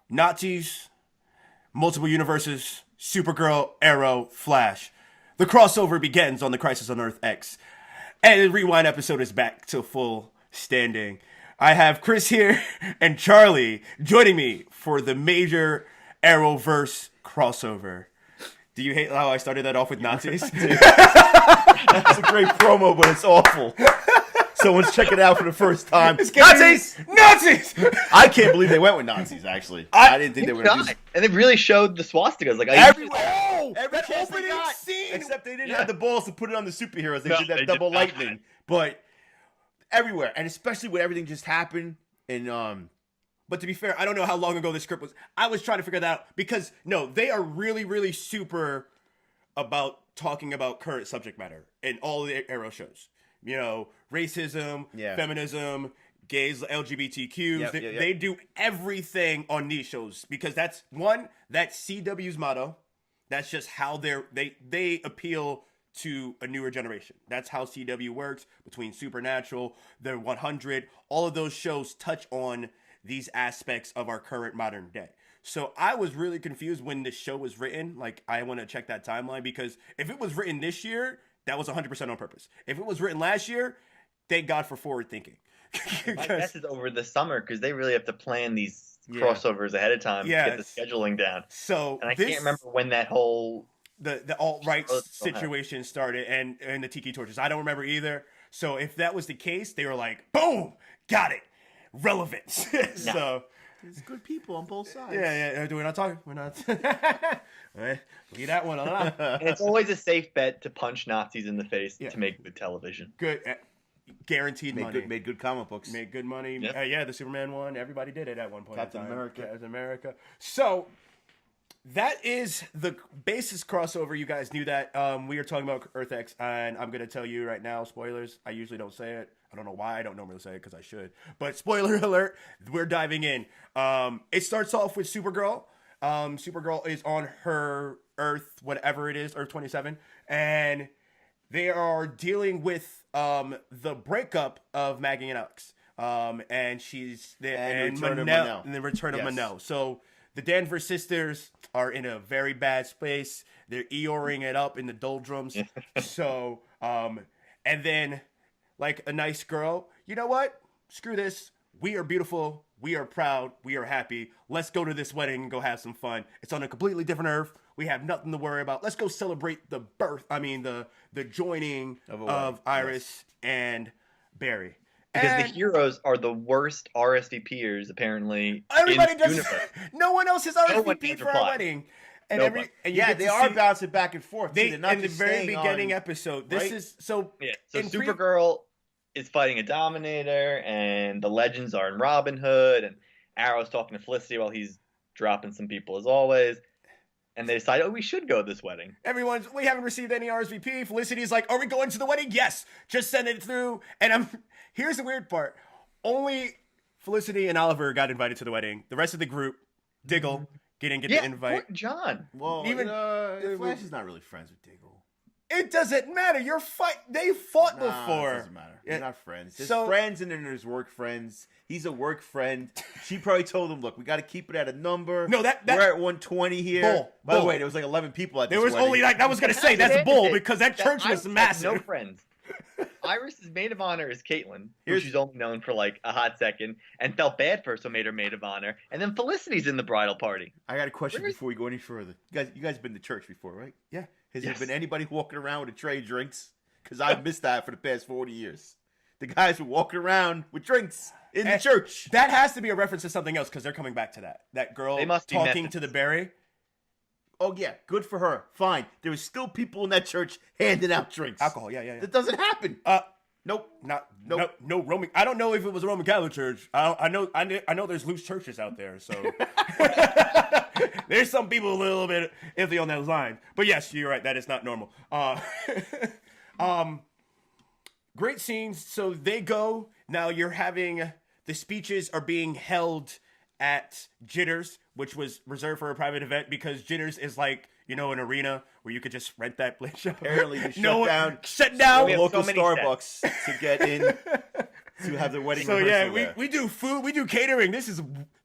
Nazis, multiple universes, Supergirl, Arrow, Flash. The crossover begins on the Crisis on Earth X. And the Rewind episode is back to full standing. I have Chris here and Charlie joining me for the major Arrowverse crossover. Do you hate how I started that off with Nazis? That's a great promo, but it's awful. Someone's checking it out for the first time. Nazis! Nazis! I can't believe they went with Nazis, actually. I didn't think they were going to do. And they really showed the swastikas. Like everywhere! Every that opening scene! Except they didn't have the balls to put it on the superheroes. They did that double lightning. But everywhere. And especially when everything just happened. And But to be fair, I don't know how long ago this script was. I was trying to figure that out. Because, no, they are really, really super about talking about current subject matter in all the Arrow shows. You know, racism, feminism, gays, LGBTQs. They do everything on these shows because that's CW's motto. That's just how they appeal to a newer generation. That's how CW works between Supernatural, The 100. All of those shows touch on these aspects of our current modern day. So I was really confused when this show was written. Like, I want to check that timeline because if it was written this year, that was 100% on purpose. If it was written last year, thank God for forward thinking. My guess is over the summer because they really have to plan these crossovers ahead of time to get the scheduling down. So and I can't remember when that whole the alt-right situation started and the Tiki Torches. I don't remember either. So if that was the case, they were like, boom, got it, relevance. So. There's good people on both sides. Yeah. We're not talking. We're not. Leave that one alone. And it's always a safe bet to punch Nazis in the face to make good television. Good. Guaranteed money. Made good comic books. Made good money. Yep. The Superman one. Everybody did it at one point. Captain America. So that is the basis crossover. You guys knew that. We are talking about Earth X, and I'm going to tell you right now, spoilers. I usually don't say it. I don't know why I don't normally say it because I should. But spoiler alert, we're diving in. It starts off with Supergirl. Supergirl is on her Earth, whatever it is, Earth 27. And they are dealing with the breakup of Maggie and Alex. And she's there. And the return of Manel. So the Danvers sisters are in a very bad space. They're Eeyoring it up in the doldrums. So, and then, like a nice girl, you know what? Screw this. We are beautiful. We are proud. We are happy. Let's go to this wedding and go have some fun. It's on a completely different Earth. We have nothing to worry about. Let's go celebrate the joining of Iris and Barry. Because the heroes are the worst RSVPers, apparently. Everybody does. No one else has RSVP'd for our wedding. And they are bouncing back and forth. In the very beginning episode. This is so. Yeah. So Supergirl is fighting a Dominator, and the Legends are in Robin Hood, and Arrow's talking to Felicity while he's dropping some people as always. And they decide, we should go to this wedding. We haven't received any RSVP. Felicity's like, are we going to the wedding? Yes. Just send it through. And here's the weird part. Only Felicity and Oliver got invited to the wedding. The rest of the group, Diggle, didn't get the invite. John. Well, Flash is not really friends with Diggle. It doesn't matter. They fought before. It doesn't matter. They're not friends. There's friends and then there's work friends. He's a work friend. She probably told him, look, we got to keep it at a number. No, we're at 120 here. By the way, there was like 11 people at this wedding. There was only I was going to say, that's bull because that church was massive. No friends. Iris's maid of honor is Caitlin, who she's only known for like a hot second, and felt bad for her, so made her maid of honor. And then Felicity's in the bridal party. I got a question before we go any further. You guys been to church before, right? Yeah. Has there been anybody walking around with a tray of drinks? Because I've missed that for the past 40 years. The guys were walking around with drinks in the church. That has to be a reference to something else because they're coming back to that. That girl talking to the Barry. Oh, yeah. Good for her. Fine. There was still people in that church handing out drinks. Alcohol. Yeah. That doesn't happen. Nope. No Roman. I don't know if it was a Roman Catholic church. I know there's loose churches out there. So there's some people a little bit iffy on those lines. But yes, you're right. That is not normal. Great scenes. So they go. Now you're having the speeches are being held at Jitters, which was reserved for a private event because Jitters is like, an arena where you could just rent that place shop. Apparently, they shut down We have local so many Starbucks to get in to have the wedding So rehearsal yeah, there. we do food, we do catering. This is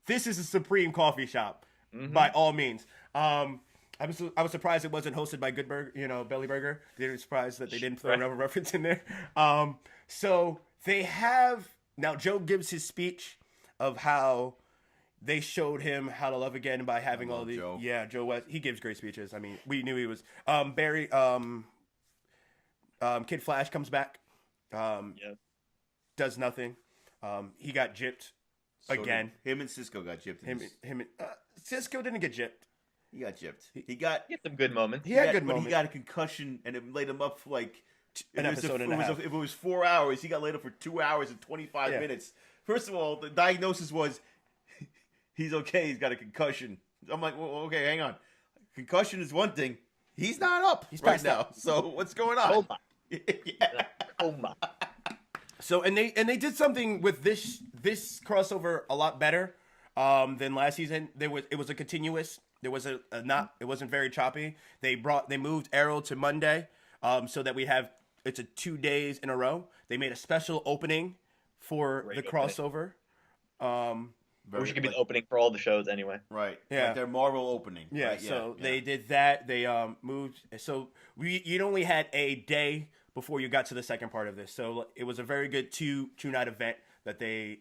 a supreme coffee shop by all means. I was surprised it wasn't hosted by Good Burger, Belly Burger. They were surprised that they didn't throw another reference in there. So they have now. Joe gives his speech of how they showed him how to love again by having all the Joe. Yeah, Joe West. He gives great speeches. I mean, we knew he was Barry. Kid Flash comes back. Does nothing. He got gypped again. Him and Cisco got gypped. Cisco didn't get gypped. He got gypped. He got some good moments. He had good but moments. he got a concussion, and it laid him up for like An episode and a half. If it was 4 hours, he got laid up for 2 hours and 25 minutes. First of all, the diagnosis was he's okay. He's got a concussion. I'm like, well, okay, hang on. Concussion is one thing. He's not up. He's right now. So what's going on? Coma. Yeah. Coma. So and they did something with this crossover a lot better than last season. It was a continuous. There was it wasn't very choppy. They moved Arrow to Monday, so that it's a 2 days in a row. They made a special opening for Great the crossover. Which could be the opening for all the shows anyway. Right. Yeah. Like their Marvel opening. Yeah, Right? so Yeah. they did that. They moved. So you only had a day before you got to the second part of this. So it was a very good two night event that they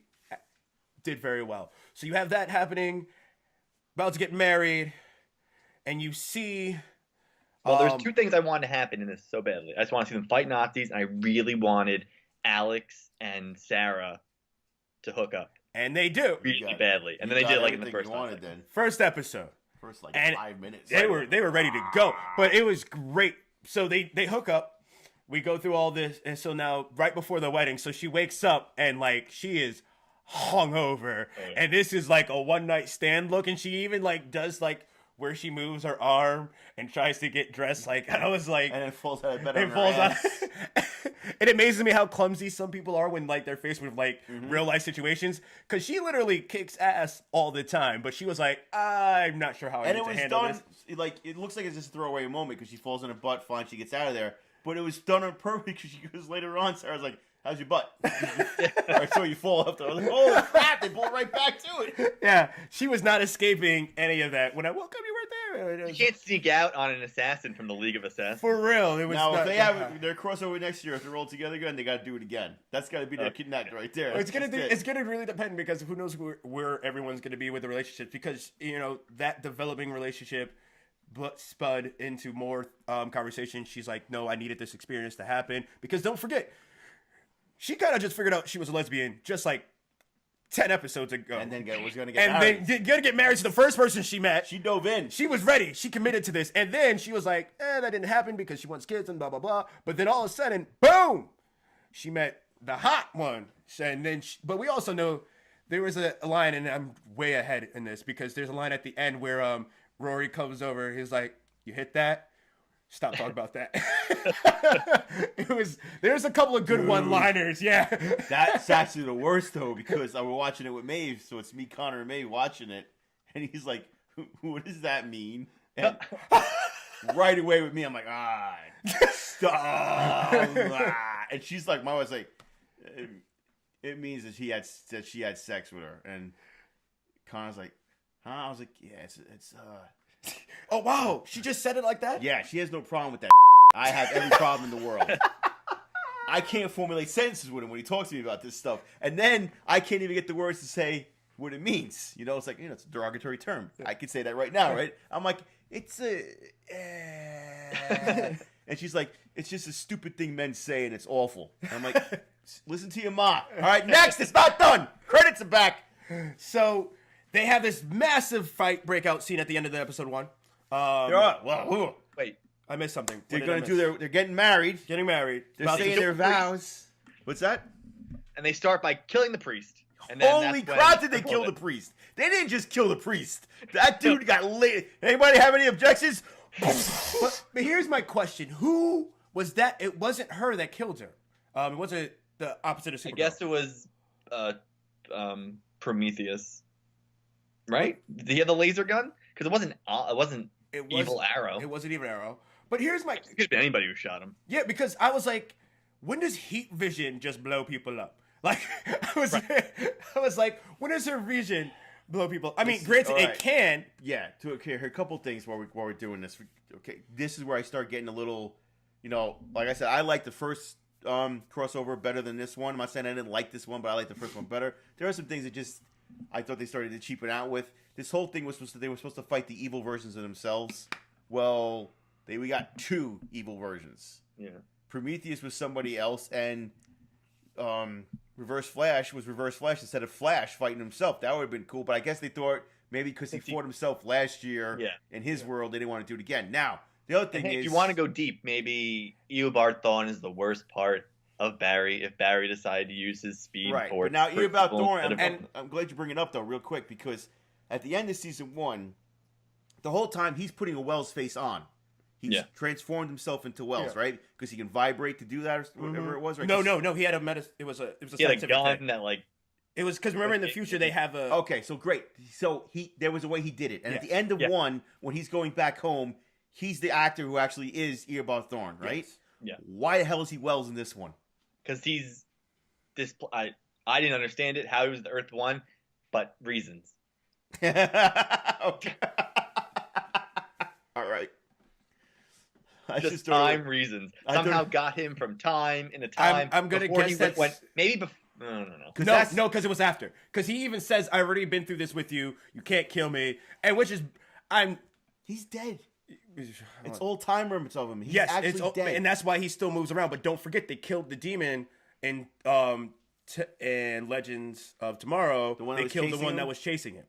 did very well. So you have that happening, about to get married, and you see. Well, there's two things I wanted to happen in this so badly. I just want to see them fight Nazis, and I really wanted Alex and Sarah to hook up And they do. really badly, and then they did it like in the first wanted one. then. First episode. First like And 5 minutes. They were ready to go, but it was great. So they hook up. We go through all this, and so now right before the wedding, so she wakes up and like she is hungover, and this is like a one night stand look, and she even like does like where she moves her arm and tries to get dressed. Like I was like, and it falls out of bed. it falls out. It amazes me how clumsy some people are when like they're faced with like real life situations. Because she literally kicks ass all the time, but she was like, I'm not sure how I And need it to was handle done this. like it looks like it's just a throwaway moment because she falls on her butt, fine, she gets out of there. But it was done on purpose because she goes later on. Sarah's like, "How's your butt?" I saw you fall up there. I was like, "Oh crap!" They pull right back to it. Yeah, she was not escaping any of that. When I woke up, you weren't there. It You was- can't sneak out on an assassin from the League of Assassins. For real, it was. Now, not, if they have their crossover next year, if they're all together again, they got to do it again. That's got to be their kidnapped right there. It's gonna That's it's gonna really depend because who knows where everyone's gonna be with the relationships, because that developing relationship spud into more conversation. She's like, no, I needed this experience to happen, because don't forget, she kind of just figured out she was a lesbian just like 10 episodes ago, and then was going to get and married. then gonna get married to the first person she met. She dove in. She was ready. She committed to this. And then she was like, that didn't happen because she wants kids and blah, blah, blah. But then all of a sudden, boom, she met the hot one. And then, but we also know there was a line, and I'm way ahead in this, because there's a line at the end where Rory comes over. He's like, you hit that? Stop talking about that. There's a couple of good one-liners. Yeah. That's actually the worst, though, because I was watching it with Maeve, so it's me, Connor, and Maeve watching it. And he's like, what does that mean? And right away with me, I'm like, stop. And she's like, my wife's like, it means that she had sex with her. And Connor's like, huh? I was like, yeah, it's Oh, wow. She just said it like that? yeah, she has no problem with that. I have every problem in the world. I can't formulate sentences with him when he talks to me about this stuff. And then I can't even get the words to say what it means. It's like, it's a derogatory term. I could say that right now, right? I'm like, it's a... And she's like, it's just a stupid thing men say and it's awful. And I'm like, listen to your ma. All right, next. It's not done. Credits are back. So they have this massive fight breakout scene at the end of the episode 1. Wait, I missed something. They're going to do they're getting married. Getting married. They're About to saying do- their vows. What's that? and they start by killing the priest. And then Holy that's when crap, did they the kill the bullet- priest? They didn't just kill the priest. That dude got lit. Anybody have any objections? But here's my question: who was that? It wasn't her that killed her. It wasn't the opposite of Supergirl. I guess it was Prometheus, right? Did he have the laser gun? Because it wasn't It was- Evil Arrow. It wasn't even Arrow. But here's my It could have been anybody who shot him. yeah, because I was like, when does heat vision just blow people up? Like I was like, when does her vision blow people? I mean, granted, all right. it can. Yeah. Here are a couple things while we're doing this. Okay, this is where I start getting a little, like I said, I like the first crossover better than this one. I'm not saying I didn't like this one, but I like the first one better. There are some things that just I thought they started to cheapen out with. This whole thing was they were supposed to fight the evil versions of themselves. Well, we got two evil versions. Yeah. Prometheus was somebody else, and Reverse Flash was Reverse Flash instead of Flash fighting himself. That would have been cool, but I guess they thought maybe because he fought himself last year in his world, they didn't want to do it again. Now, the other thing is... if you want to go deep, maybe Eobard Thawne is the worst part of Barry if Barry decided to use his speed. Right, but now Eobard Thawne, and I'm glad you bring it up, though, real quick, because at the end of Season 1, the whole time he's putting a Wells face on. He's transformed himself into Wells, right? Because he can vibrate to do that or whatever it was, right? No. He had a It was a he had a gun thing. that like. It was because remember in the future they have a. Okay, so great. So there was a way he did it, and at the end of one, when he's going back home, he's the actor who actually is Eobard Thawne, right? Yes. Yeah. Why the hell is he Wells in this one? Because he's this. I didn't understand it how he was the Earth One, but reasons. Okay. All right. Just time reasons. Somehow got him from time in a time. I'm gonna guess that maybe before. No. No, because it was after. Because he even says, "I've already been through this with you. You can't kill me." And which is, he's dead. It's old time remnants of him. He's actually dead, and that's why he still moves around. But don't forget, they killed the demon in Legends of Tomorrow. They killed the one that was chasing him.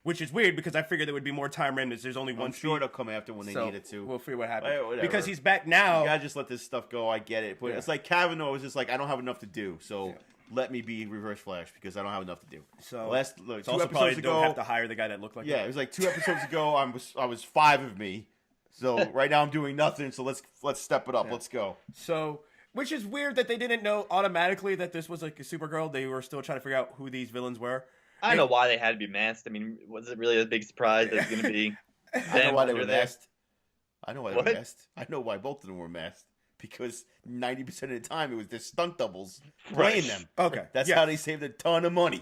Which is weird because I figured there would be more time remnants. There's only one. I'm sure it'll come after when they need it to. We'll figure what happens. Whatever. Because he's back now. You gotta just let this stuff go. I get it, but it's like Kavanaugh was just like, I don't have enough to do, so let me be Reverse Flash because I don't have enough to do. So two episodes ago, don't have to hire the guy that looked like it was like 2 episodes ago. I was 5 of me, so right now I'm doing nothing. So let's step it up. Let's go. So. Which is weird that they didn't know automatically that this was like a Supergirl. They were still trying to figure out who these villains were. I don't know why they had to be masked. I mean, was it really a big surprise that it's going to be? I know why they were masked. I know why they were masked. I know why both of them were masked. Because 90% of the time it was their stunt doubles playing them. Okay. That's how they saved a ton of money.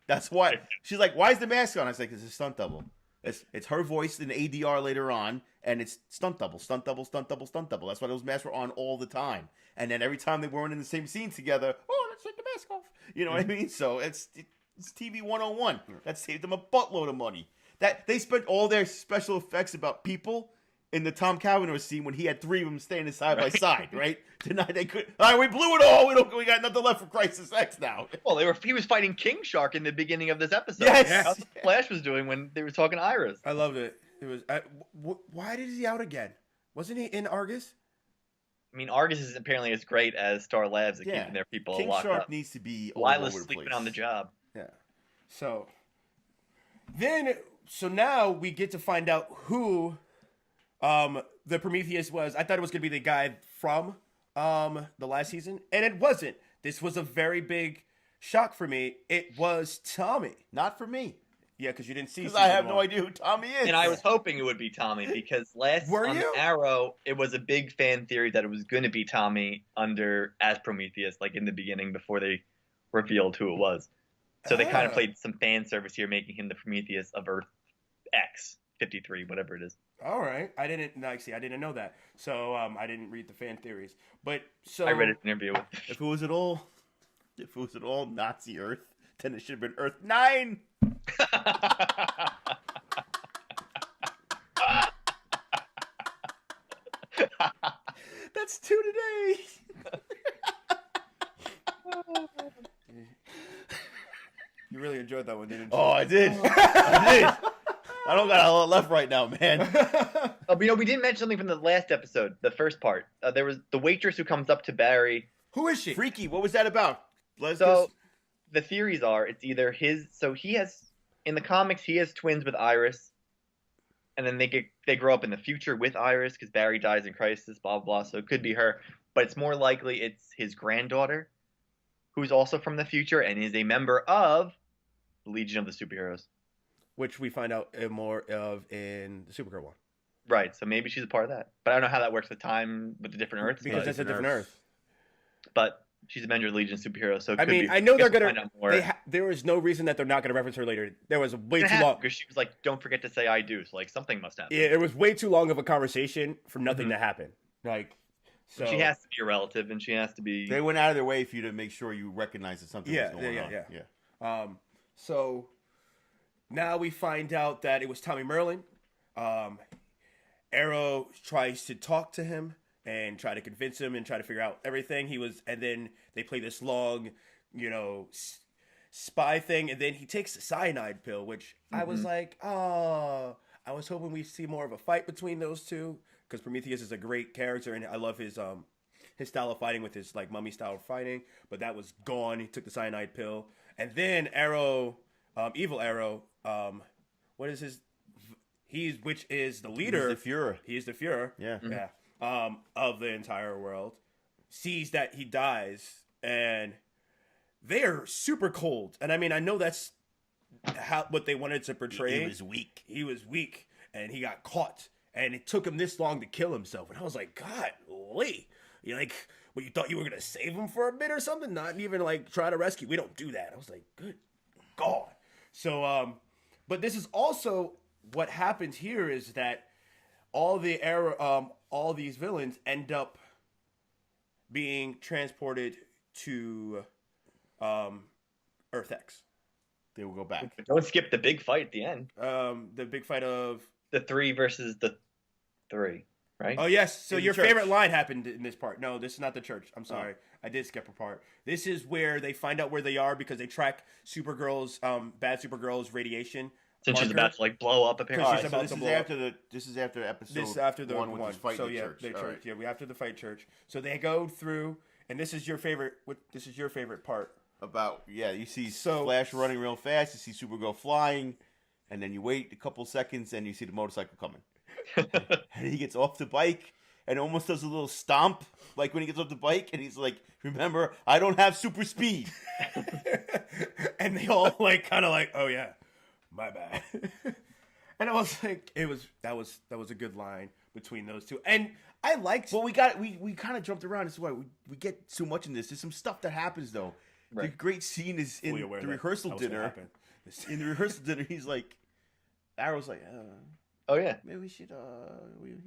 That's why. She's like, why is the mask on? I was like, it's a stunt double. It's her voice in ADR later on, and it's stunt double, stunt double, stunt double, stunt double. That's why those masks were on all the time. And then every time they weren't in the same scene together, let's take the mask off. You know what I mean? So it's TV 101. That saved them a buttload of money. That they spent all their special effects about people in the Tom Cavanaugh scene when he had 3 of them standing side by side, right? Tonight they could. All right, we blew it all. We got nothing left for Crisis X now. Well, he was fighting King Shark in the beginning of this episode. Yes. That's what Flash was doing when they were talking to Iris. I loved it. It was. Why did he out again? Wasn't he in Argus? I mean, Argus is apparently as great as Star Labs at keeping their people King locked Shark up. Needs to be all over the place. Sleeping on the job. Yeah. So now we get to find out who the Prometheus was. I thought it was going to be the guy from the last season, and it wasn't. This was a very big shock for me. It was Tommy. Not for me. Yeah, because you didn't see. Because I have no idea who Tommy is. And I was hoping it would be Tommy because on Arrow, it was a big fan theory that it was going to be Tommy as Prometheus, like in the beginning before they revealed who it was. So they kind of played some fan service here, making him the Prometheus of Earth X 53, whatever it is. All right, I didn't know that, so I didn't read the fan theories. But I read an interview with. If it was at all Nazi Earth, then it should have been Earth 9. That's 2 today. You really enjoyed that one, didn't you? Oh, I did. I don't got a lot left right now, man. We didn't mention something from the last episode, the first part. There was the waitress who comes up to Barry. Who is she? Freaky. What was that about? So the theories are it's either his. So he has in the comics he has twins with Iris, and then they grow up in the future with Iris because Barry dies in Crisis. Blah blah blah. So it could be her, but it's more likely it's his granddaughter, who's also from the future and is a member of the Legion of the Superheroes. Which we find out more of in the Supergirl one. Right. So maybe she's a part of that. But I don't know how that works with time with the different Earths. Because but, that's a different Earth. but she's Avengers Legion superhero, so it I could mean, be, I know they're guess we'll gonna. find out more. There is no reason that they're not gonna reference her later. There was way It too happened, long. because she was like, "Don't forget to say I do." So like something must happen. Yeah, it was way too long of a conversation for nothing to happen. Like, so She has to be a relative, and she has to be. They went out of their way for you to make sure you recognize that something was going on. Yeah. So now we find out that it was Tommy Merlin. Arrow tries to talk to him and try to convince him and try to figure out everything. And then they play this long, spy thing, and then he takes a cyanide pill, which I was like, oh, I was hoping we'd see more of a fight between those two, because Prometheus is a great character, and I love his style of fighting with his like mummy style of fighting, but that was gone. He took the cyanide pill, and then Arrow, Evil Arrow, what is his? Which is the leader. He's the Fuhrer. He is the Fuhrer. Yeah. Yeah. Of the entire world, sees that he dies, and they are super cold. And I mean, I know that's what they wanted to portray. He was weak. He was weak, and he got caught, and it took him this long to kill himself. And I was like, God, Lee, you like, well, you thought you were gonna save him for a bit or something? Not even like try to rescue. We don't do that. I was like, good God. So, but this is also what happens here is that all these villains end up being transported to Earth X. They will go back. Don't skip the big fight at the end. The big fight of The 3 versus the 3, right? Oh yes, so In the your church. favorite line happened in this part. No, this is not the church. I'm sorry, I did skip a part. This is where they find out where they are because they track Supergirl's, bad Supergirl's radiation. Since she's marker. about to like blow up apparently. She's about to blow up. This is after episode This is after the one, which is fighting so the yeah, church. the All church. right. Yeah, we after the fight church. So they go through, and this is your favorite. This is your favorite part. You see Flash running real fast, you see Supergirl flying, and then you wait a couple seconds and you see the motorcycle coming. And he gets off the bike and almost does a little stomp, like when he gets off the bike, and he's like, "Remember, I don't have super speed." And they all like kind of like, oh yeah, my bad. And I was like, that was a good line between those two, and I liked. Well, we kind of jumped around. This is why we get too much in this. There's some stuff that happens though. Right. The great scene is in fully aware the that rehearsal was gonna dinner. happen. In the rehearsal dinner, he's like, Arrow's like, Oh yeah. maybe we should, you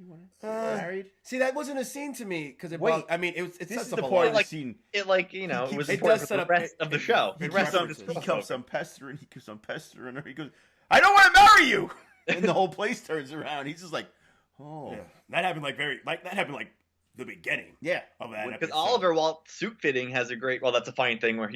want to get married? See, that wasn't a scene to me because Wait, I mean, it This sets is up the a part of lot. the scene. It like, it was it important does for set the up- rest of the show. it The rest of references. the He comes on pestering her. He goes, "I don't want to marry you," and the whole place turns around. He's just like, "Oh, Yeah. That happened that happened like the beginning yeah." of that Because episode. Oliver, while suit fitting, has a great. Well, that's a funny thing where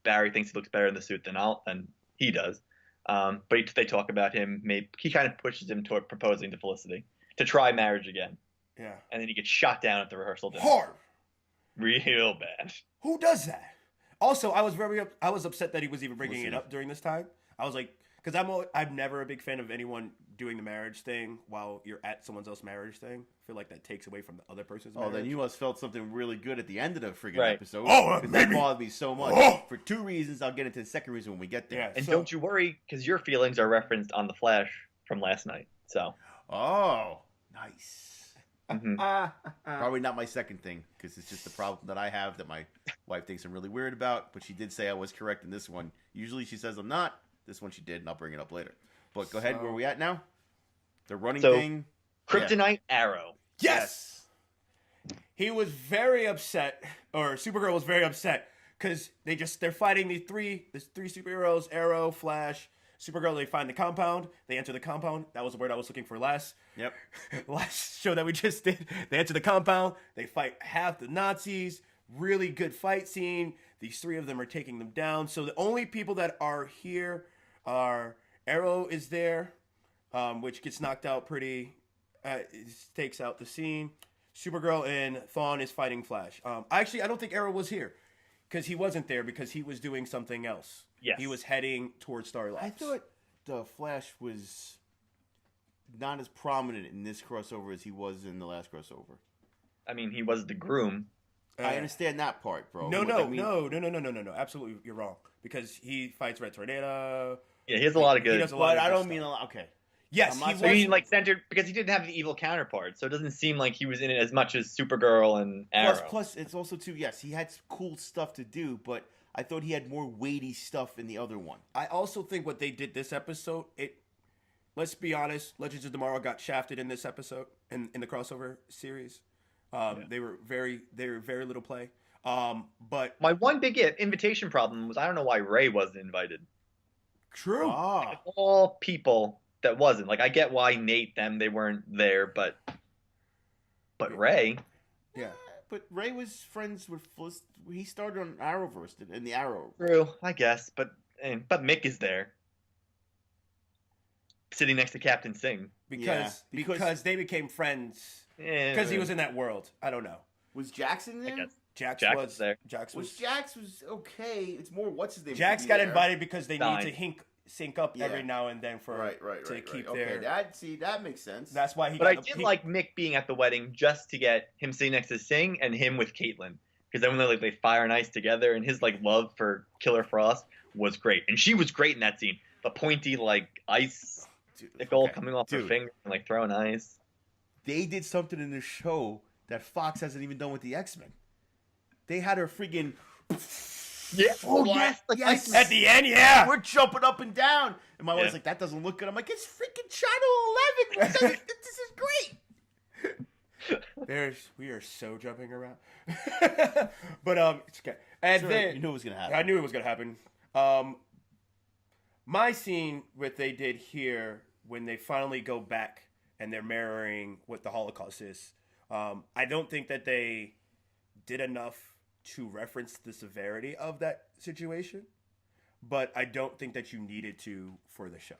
Barry thinks he looks better in the suit than he does. But they talk about him. Maybe he kind of pushes him toward proposing to Felicity to try marriage again, Yeah. and then he gets shot down at the rehearsal dinner. Hard. Real bad. Who does that? Also, I was upset that he was even bringing it up during this time. I was like, because I'm never a big fan of anyone doing the marriage thing while you're at someone else's marriage thing. I feel like that takes away from the other person's Oh, marriage. then you must felt something really good at the end of the friggin' Right. episode. Oh, 'Cause made that me- bothered me so much Oh. for 2 reasons. I'll get into the second reason when we get there. Yeah. And So- don't you worry, because your feelings are referenced on the Flash from last night. So Oh, nice. mhm. Probably not my second thing because it's just a problem that I have that my wife thinks I'm really weird about. But she did say I was correct in this one. Usually she says I'm not. This one she did, and I'll bring it up later. But go ahead. So- Where are we at now? The running So- thing. Kryptonite Arrow. Yes. He was very upset, or Supergirl was very upset because they're fighting these three superheroes: Arrow, Flash, Supergirl. They find the compound. They enter the compound. That was the word I was looking for last. Yep. Last show that we just did. They enter the compound. They fight half the Nazis. Really good fight scene. These 3 of them are taking them down. So the only people that are here are Arrow is there, which gets knocked out pretty. Takes out the scene. Supergirl and Thawne is fighting Flash. I don't think Arrow was here because he wasn't there because he was doing something else. Yes. He was heading towards Starlight. I thought the Flash was not as prominent in this crossover as he was in the last crossover. I mean, he was the groom. I understand that part, bro. No, What no, I mean- no. Absolutely, you're wrong because he fights Red Tornado. Yeah, he has a lot of He good. does a lot But of I good don't stuff. mean a lot. Okay. Yes, I'm he not was. So he like centered because he didn't have the evil counterpart, so it doesn't seem like he was in it as much as Supergirl and Arrow. Plus, it's also too. Yes, he had cool stuff to do, but I thought he had more weighty stuff in the other one. I also think what they did this episode, let's be honest, Legends of Tomorrow got shafted in this episode in the crossover series. They were very little play. But My one big invitation problem was I don't know why Ray wasn't invited. true. Ah, All people that wasn't. Like I get why Nate they weren't there, but Ray. Yeah. but Ray was friends with he started on Arrowverse in the Arrow. True, I guess, but Mick is there. Sitting next to Captain Singh. Because they became friends Yeah, because he was in that world. I don't know. Was Jackson I there? guess. Jax Jax was was there. Jax was Jax was okay. It's more what's his name. Jax to be got there. invited because they Fine. need to sync up Yeah. every now and then for Right. to keep Okay, their. that makes sense. That's why he. But I got did he- like Mick being at the wedding just to get him sitting next to Singh and him with Caitlyn. Because then when they fire and ice together and his like love for Killer Frost was great. And she was great in that scene. The pointy like ice nickel coming off her Dude. finger and like throwing ice. They did something in the show that Fox hasn't even done with the X-Men. They had her freaking. Yeah. Oh What? yes. Like Yes. ice. at the end, yeah. We're jumping up and down, and my wife's Yeah. like, "That doesn't look good." I'm like, "It's freaking Channel 11. This is great." We are so jumping around, but it's okay. And Sure, then you knew it was gonna happen. I knew it was gonna happen. My scene, what they did here when they finally go back and they're mirroring what the Holocaust is. I don't think that they did enough to reference the severity of that situation, but I don't think that you needed to for the show.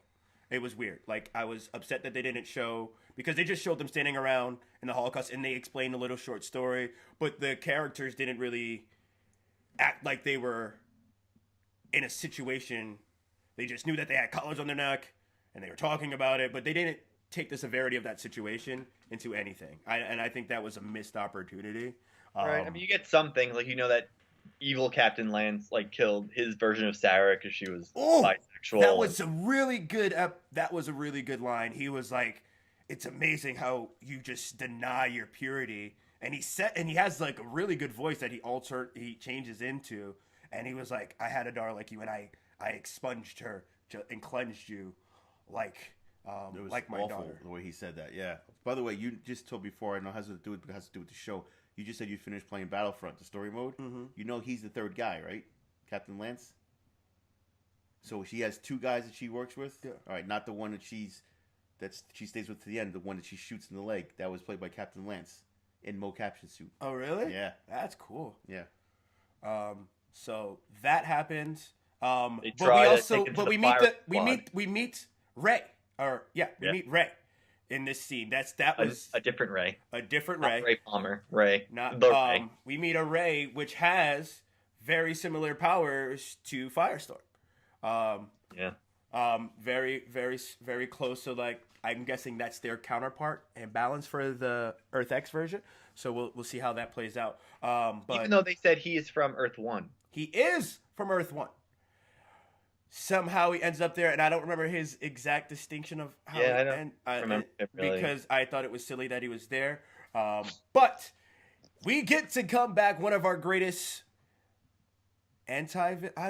It was weird. Like, I was upset that they didn't show, because they just showed them standing around in the Holocaust and they explained a little short story, but the characters didn't really act like they were in a situation. They just knew that they had collars on their neck and they were talking about it, but they didn't take the severity of that situation into anything. I think that was a missed opportunity. Right. I mean, you get some things like that evil Captain Lance like killed his version of Sarah because she was bisexual. That was a really good. That was a really good line. He was like, "It's amazing how you just deny your purity," and he has like a really good voice that he changes into, and he was like, "I had a daughter like you, and I expunged her and cleansed you, like It was like my awful daughter." the way he said that. Yeah. By the way, you just told before. I know it has to do with the show. You just said you finished playing Battlefront, the story mode. Mm-hmm. You know he's the third guy, right? Captain Lance. So she has two guys that she works with. Yeah. All right, not the one that she stays with to the end. The one that she shoots in the leg. That was played by Captain Lance in mocap suit. Oh, really? Yeah. That's cool. Yeah. So that happened. They But try we to also, take him to but the we fire squad. meet Ray, we meet Ray in this scene. That was a different Ray. a different Not Ray. Ray Palmer. Ray. Not the Ray. we meet a Ray which has very similar powers to Firestorm. Yeah. Very, very, very close. So, like, I'm guessing that's their counterpart and balance for the Earth X version. So we'll see how that plays out. But Even though they said he is from Earth 1. he is from Earth 1. Somehow he ends up there, and I don't remember his exact distinction of how. Yeah, I don't remember it really. Because I thought it was silly that he was there. But we get to come back. One of our greatest I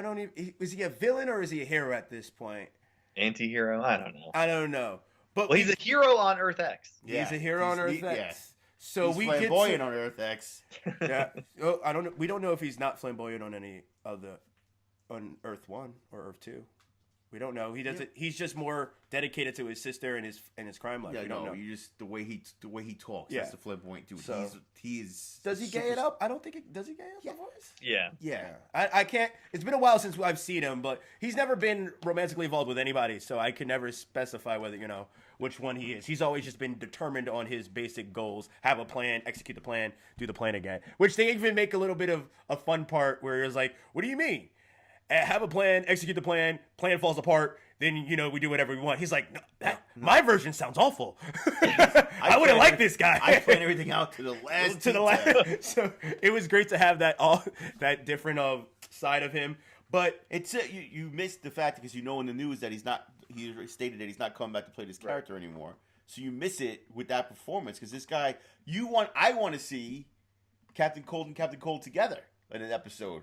don't even. Is he a villain or is he a hero at this point? Anti-hero? I don't know. I don't know. But Well, he's a hero on Earth X. he's a hero on Earth X. Yeah. So He's we flamboyant get on Earth X. yeah. Oh, I don't know. We don't know if he's not flamboyant on any other on Earth 1 or Earth 2. We don't know. He doesn't. He's just more dedicated to his sister and his crime life. Yeah, we don't no, know. you just the way he talks. Yeah. That's the flamboyant dude. So- He is. Does he gay it up? I don't think it. Does he gay up Yeah. the voice? Yeah. Yeah. I can't. It's been a while since I've seen him, but he's never been romantically involved with anybody, so I can never specify whether which one he is. He's always just been determined on his basic goals: have a plan, execute the plan, do the plan again. Which they even make a little bit of a fun part where it's like, "What do you mean? Have a plan, execute the plan. Plan falls apart." Then we do whatever we want. He's like, no, my version sounds awful. I wouldn't like this guy. I plan everything out to the last. to the last. So it was great to have that different side of him. But It's you missed the fact because in the news that he stated that he's not coming back to play this character anymore. So you miss it with that performance because this guy, I want to see Captain Cold and Captain Cold together in an episode.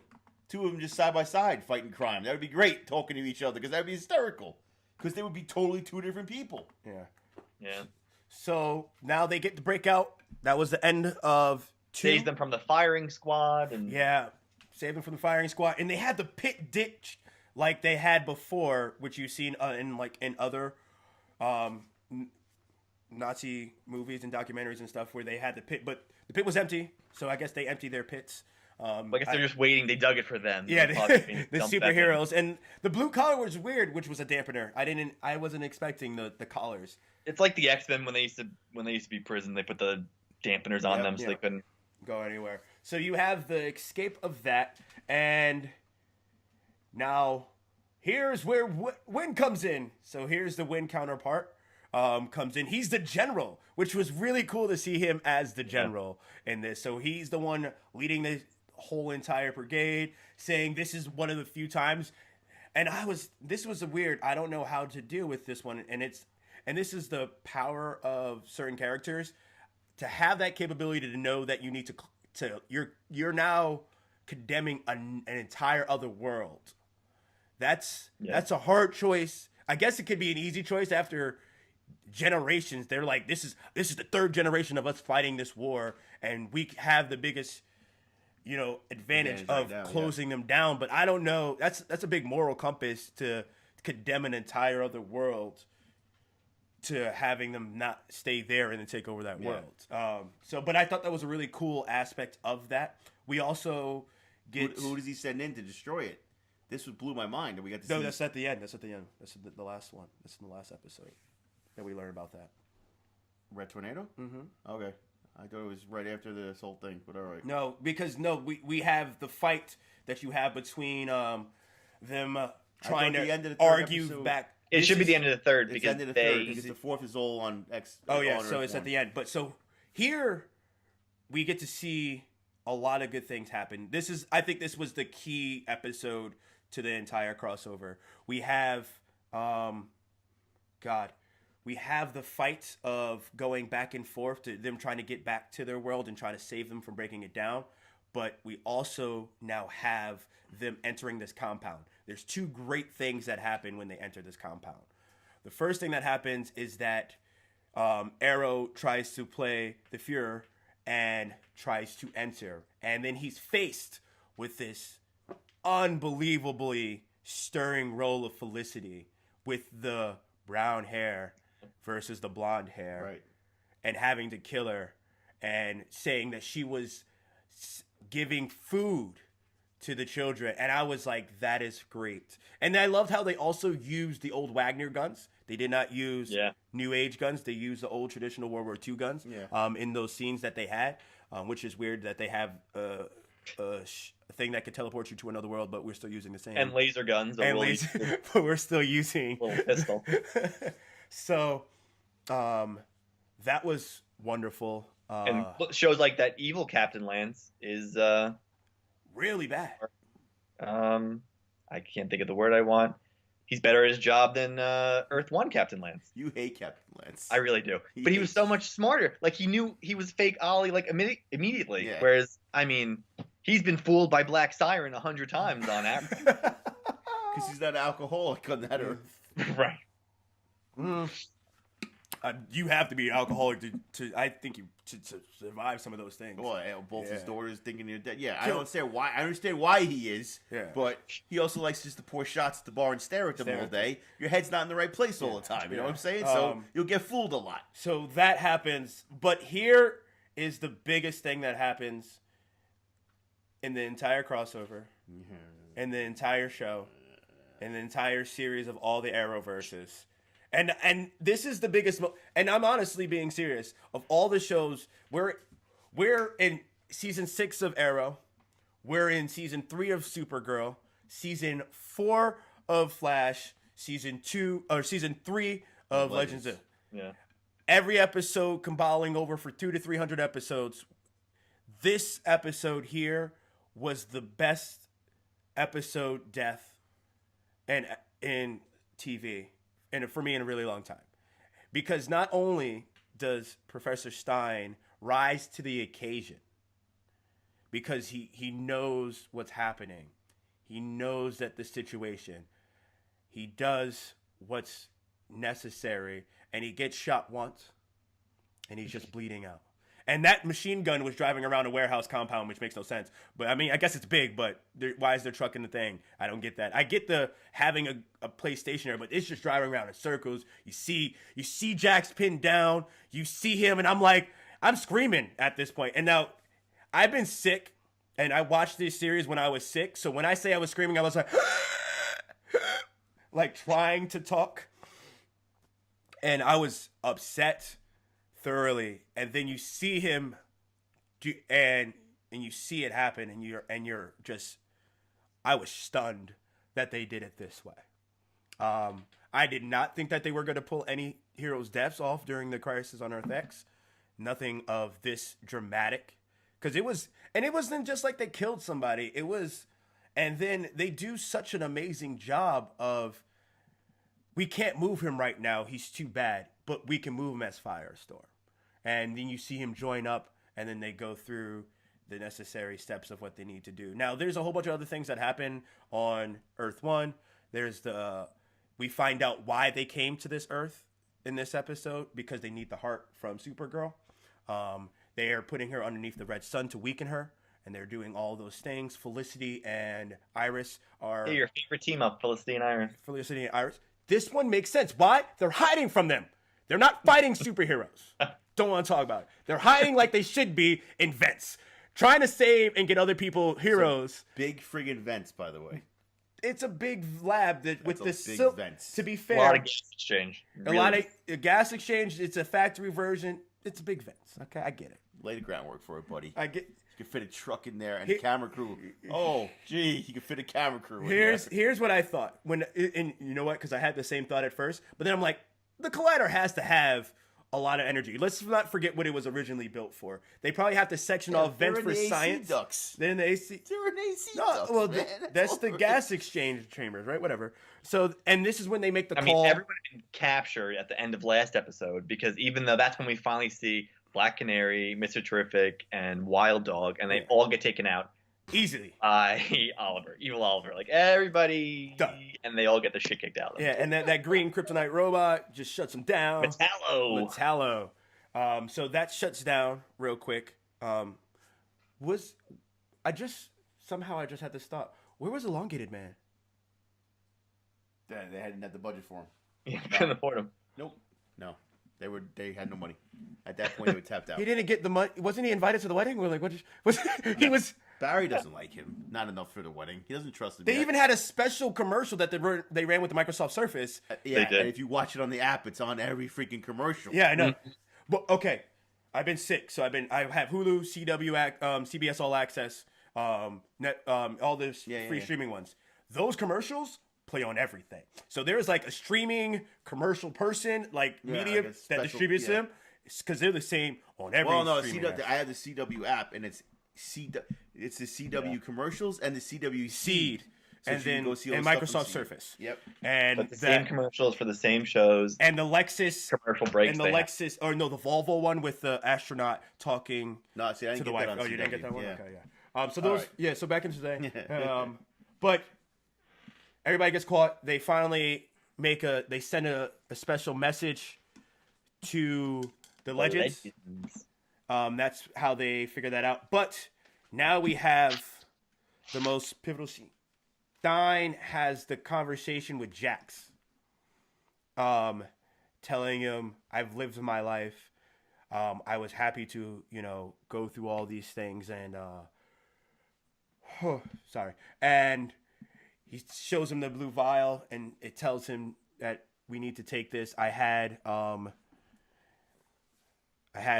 Two of them just side by side fighting crime. That would be great, talking to each other because that would be hysterical. Because they would be totally two different people. Yeah. So now they get to break out. That was the end of 2. Saves them from the firing squad. And save them from the firing squad. And they had the pit ditch like they had before, which you've seen in other Nazi movies and documentaries and stuff where they had the pit. But the pit was empty, so I guess they emptied their pits. I guess they're just waiting. They dug it for them. Yeah, the superheroes. And the blue collar was weird, which was a dampener. I wasn't expecting the collars. It's like the X-Men when they used to be prison. They put the dampeners on them so they couldn't go anywhere. So you have the escape of that, and now here's where Win comes in. So here's the Win counterpart. Comes in. He's the general, which was really cool to see him as the general in this. So he's the one leading the whole entire brigade, saying this is one of the few times. And this was a weird, I don't know how to deal with this one. And this is the power of certain characters to have that capability to know that you need to you're now condemning an entire other world. That's a hard choice. I guess it could be an easy choice after generations. They're like, this is the third generation of us fighting this war, and we have the biggest advantage of closing them down. But I don't know. That's a big moral compass to condemn an entire other world to having them not stay there and then take over that world. But I thought that was a really cool aspect of that. We also get who does he send in to destroy it? This blew my mind. And we got to see. That's at the end. That's the last one. That's in the last episode that we learn about that. Red Tornado? Mm-hmm. Okay. I thought it was right after this whole thing, but all right. No, because we have the fight that you have between them trying to argue episode, back. It should be the end of the third because because the fourth is all on X. Oh yeah, so it's at the end. But so here we get to see a lot of good things happen. I think this was the key episode to the entire crossover. We have we have the fight of going back and forth to them trying to get back to their world and try to save them from breaking it down. But we also now have them entering this compound. There's 2 great things that happen when they enter this compound. The first thing that happens is that Arrow tries to play the Fuhrer and tries to enter. And then he's faced with this unbelievably stirring role of Felicity with the brown hair versus the blonde hair. Right. And having to kill her and saying that she was giving food to the children. And I was like, that is great. And I loved how they also used the old Wagner guns. They did not use new age guns. They used the old traditional World War II guns in those scenes that they had, which is weird that they have a thing that could teleport you to another world, but we're still using the same. And laser guns. But we're still using. Little pistol. So that was wonderful. And shows like that evil Captain Lance is really bad. I can't think of the word I want. He's better at his job than Earth 1 Captain Lance. You hate Captain Lance. I really do. But he was so much smarter. Like, he knew he was fake Ollie, like, immediately. Yeah. Whereas, I mean, he's been fooled by Black Siren 100 times on average. Because he's not an alcoholic on that Earth. Right. You have to be an alcoholic to survive some of those things. Well, both his daughters thinking they're dead. Yeah, I don't understand why. I understand why he is. Yeah. But he also likes just to pour shots at the bar and stare at them all day. Your head's not in the right place all the time. You know what I'm saying? So you'll get fooled a lot. So that happens. But here is the biggest thing that happens in the entire crossover, in the entire show, in the entire series of all the Arrowverses. And this is the biggest and I'm honestly being serious. Of all the shows, we're in season 6 of Arrow, we're in season 3 of Supergirl, season 4 of Flash, season 3 of Legends of. Yeah. Every episode compiling over for 200 to 300 episodes. This episode here was the best episode death in TV. and for me in a really long time, because not only does Professor Stein rise to the occasion, because he knows what's happening, he knows that the situation, he does what's necessary, and he gets shot once, and he's just bleeding out. And that machine gun was driving around a warehouse compound, which makes no sense. But I mean, I guess it's big, but why is there truck in the thing? I don't get that. I get the having a place stationary, but it's just driving around in circles. You see Jax pinned down. You see him, and I'm screaming at this point. And now, I've been sick, and I watched this series when I was sick. So when I say I was screaming, I was like, like trying to talk. And I was upset thoroughly, and then you see him and you see it happen, and you're just, I was stunned that they did it this way. I did not think that they were going to pull any heroes' deaths off during the Crisis on Earth X. Nothing of this dramatic, because it wasn't just like they killed somebody. It was, and then they do such an amazing job of, we can't move him right now, he's too bad, but we can move him as Firestorm. And then you see him join up, and then they go through the necessary steps of what they need to do. Now, there's a whole bunch of other things that happen on Earth 1. There's we find out why they came to this Earth in this episode, because they need the heart from Supergirl. They are putting her underneath the red sun to weaken her, and they're doing all those things. Felicity and Iris are... Hey, your favorite team up, Felicity and Iris. Felicity and Iris. This one makes sense. Why? They're hiding from them. They're not fighting superheroes. Don't want to talk about it. They're hiding like they should be in vents, trying to save and get other people heroes. Big friggin' vents, by the way. It's a big lab that with That's the big vents. To be A fair, lot of gas exchange. a lot of gas exchange. It's a factory version. It's a big vents. Okay, I get it. Lay the groundwork for it, buddy. I get. You can fit a truck in there and a camera crew. Oh, gee, you can fit a camera crew in Here's what I thought when, and you know what? Because I had the same thought at first, but then I'm like, the Collider has to have a lot of energy. Let's not forget what it was originally built for. They probably have to section off vents for science. Ducts. They're in the AC. They're in AC No, ducts, well, man. that's the gas exchange chambers, right? Whatever. So, and this is when they make the I call. mean, everyone had been captured at the end of last episode, because even though that's when we finally see Black Canary, Mr. Terrific, and Wild Dog, and they all get taken out Easily. by Evil Oliver. Like, everybody, Done. and they all get the shit kicked out of them. Yeah, and that green kryptonite robot just shuts them down. Metallo. So that shuts down real quick. I just had to stop. Where was Elongated Man? They hadn't had the budget for him. Yeah, couldn't afford them. Nope. No. They had no money. At that point, they were tapped out. He didn't get the money. Wasn't he invited to the wedding? We're like, what? He was. Barry doesn't like him. Not enough for the wedding. He doesn't trust him. They yet. even had a special commercial that they ran with the Microsoft Surface. Yeah, They did. and if you watch it on the app, it's on every freaking commercial. Yeah, I know. But okay, I've been sick, so I have Hulu, CW, CBS All Access, all those free streaming ones. Those commercials play on everything. So there's like a streaming commercial person, media like a that special- distributes them, because they're the same on every. Well, no, streaming app. I have the CW app, and it's the CW commercials and the CW Seed, So and you can then go see all and the stuff Microsoft on Seed. Surface. Yep. And But the same commercials for the same shows. and the Lexus Commercial breaks. and the they have. Lexus, or no, the Volvo one with the astronaut talking No, see, I to didn't the get wife. that on Oh, you didn't get CW. that one? Yeah. Okay, yeah. So those, right. yeah. So back into today, but everybody gets caught. They finally they send a special message to the Legends. That's how they figure that out. But now we have the most pivotal scene. Stein has the conversation with Jax, telling him, "I've lived my life. I was happy to, go through all these things, and sorry." And he shows him the blue vial, and it tells him that we need to take this. I had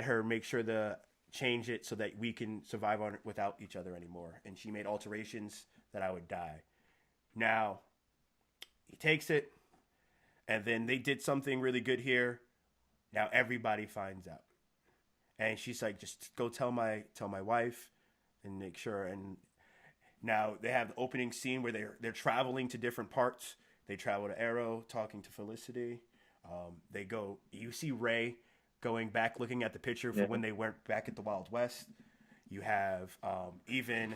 her make sure to change it so that we can survive on it without each other anymore. And she made alterations that I would die. Now, he takes it, and then they did something really good here. Now everybody finds out. And she's like, just go tell my wife and make sure. And now they have the opening scene where they're traveling to different parts. They travel to Arrow, talking to Felicity. They go. You see Ray going back, looking at the picture for when they went back at the Wild West. You have even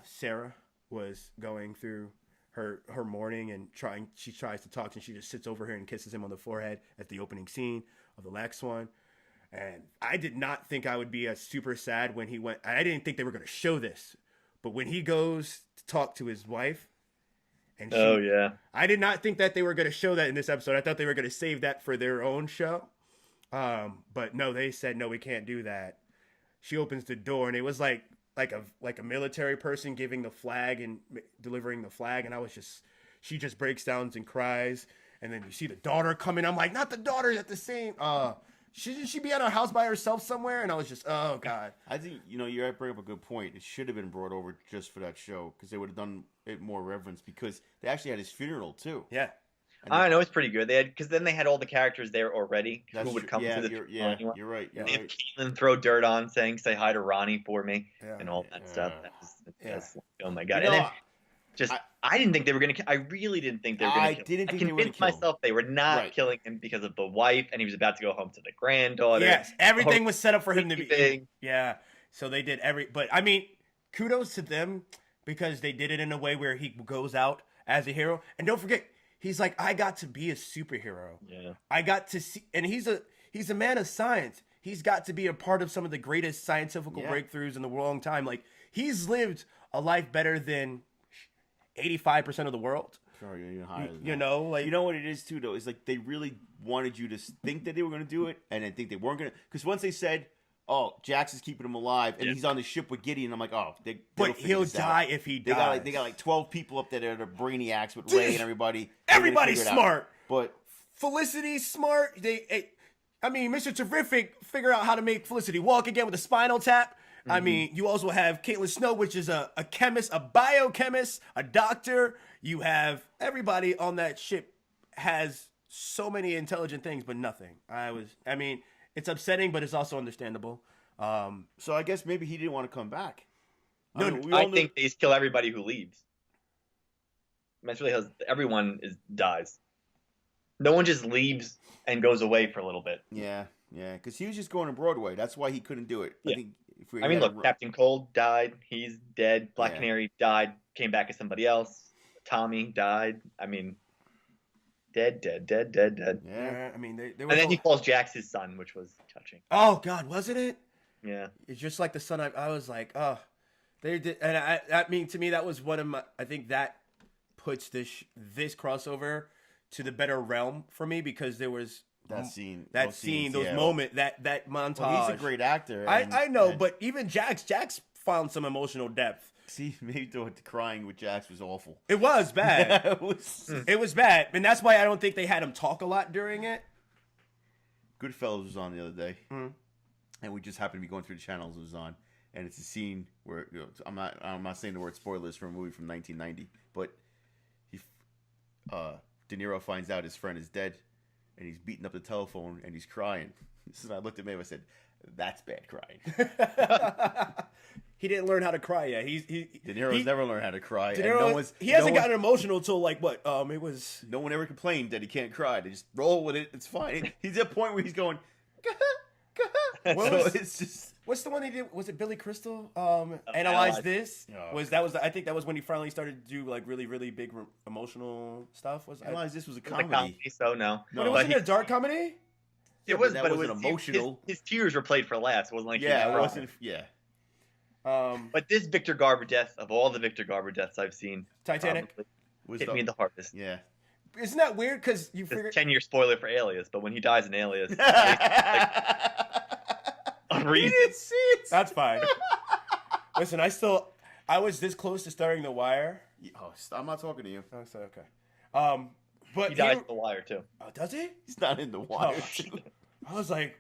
Sarah was going through her morning and she tries to talk to him. She just sits over here and kisses him on the forehead at the opening scene of the next one. And I did not think I would be super sad when he went. I didn't think they were going to show this, but when he goes to talk to his wife, and I did not think that they were going to show that in this episode. I thought they were going to save that for their own show. But no, they said no, we can't do that. She opens the door, and it was like a military person giving the flag and delivering the flag, and she just breaks down and cries, and then you see the daughter coming. I'm like, not the daughter at the same. Shouldn't she be at her house by herself somewhere? And I was just, oh god. I think you bring up a good point. It should have been brought over just for that show because they would have done it more reverence because they actually had his funeral too. Yeah. I know, it's pretty good. Because then they had all the characters there already who would come to the funeral. You're right. And they have Caitlin throw dirt on, saying "Say hi to Ronnie for me" and all that stuff. That's oh my god! And then I didn't think they were gonna. I really didn't think they were gonna. I convinced myself they were not killing him because of the wife, and he was about to go home to the granddaughter. Yes, everything was set up for him to be. Yeah, so they did but I mean, kudos to them because they did it in a way where he goes out as a hero, and don't forget. He's like, I got to be a superhero. Yeah. I got to see, and he's a man of science. He's got to be a part of some of the greatest scientific breakthroughs in the long time. Like, he's lived a life better than 85% of the world. Sure, you're higher than you know, like, you know what it is too, though. Is like they really wanted you to think that they were going to do it, and I think they weren't going to. Because once they said, "Oh, Jax is keeping him alive," and he's on the ship with Gideon, I'm like, "Oh, but he'll die if he dies." They got like 12 people up there that are brainiacs with Ray and everybody. Everybody's smart, but Felicity's smart. Mr. Terrific figure out how to make Felicity walk again with a spinal tap. Mm-hmm. I mean, you also have Caitlin Snow, which is a chemist, a biochemist, a doctor. You have everybody on that ship has so many intelligent things, but nothing. It's upsetting, but it's also understandable. So I guess maybe he didn't want to come back. I think they just kill everybody who leaves. That's really how everyone dies. No one just leaves and goes away for a little bit. Yeah, because he was just going to Broadway. That's why he couldn't do it. Yeah. Look, Captain Cold died. He's dead. Black Canary died, came back as somebody else. Tommy died. Dead. Yeah, and then he calls Jax his son, which was touching. Oh God, wasn't it? Yeah, it's just like the son. I was like, oh, they did, and to me, that was one of my. I think that puts this crossover to the better realm for me because there was those moments, that montage. Well, he's a great actor. I know, but even Jax found some emotional depth. See, maybe the crying with Jax was awful. It was bad. It was bad. And that's why I don't think they had him talk a lot during it. Goodfellas was on the other day. Mm-hmm. And we just happened to be going through the channels it was on. And it's a scene where, I'm not saying the word spoilers for a movie from 1990, but De Niro finds out his friend is dead. And he's beating up the telephone and he's crying. So I looked at me and I said, that's bad crying. He didn't learn how to cry yet. De Niro's never learned how to cry. He hasn't gotten emotional till like what? It was. No one ever complained that he can't cry. They just roll with it. It's fine. He's at a point where he's going. It's just. What's the one he did? Was it Billy Crystal? Analyze this. I think that was when he finally started to do like really really big emotional stuff. Analyze this was a comedy. comedy. So no. But it wasn't a dark comedy. It was, but it was emotional. His tears were played for laughs. It wasn't like it wasn't. Yeah. But this Victor Garber death, of all the Victor Garber deaths I've seen, Titanic hit me the hardest. Yeah. Isn't that weird? Because you figure 10-year spoiler for Alias, but when he dies in Alias, he didn't see it. That's fine. Listen, I was this close to starting The Wire. Oh, I'm not talking to you. Oh, so okay. But he dies in The Wire too. Oh, does he? He's not in The Wire. I was like,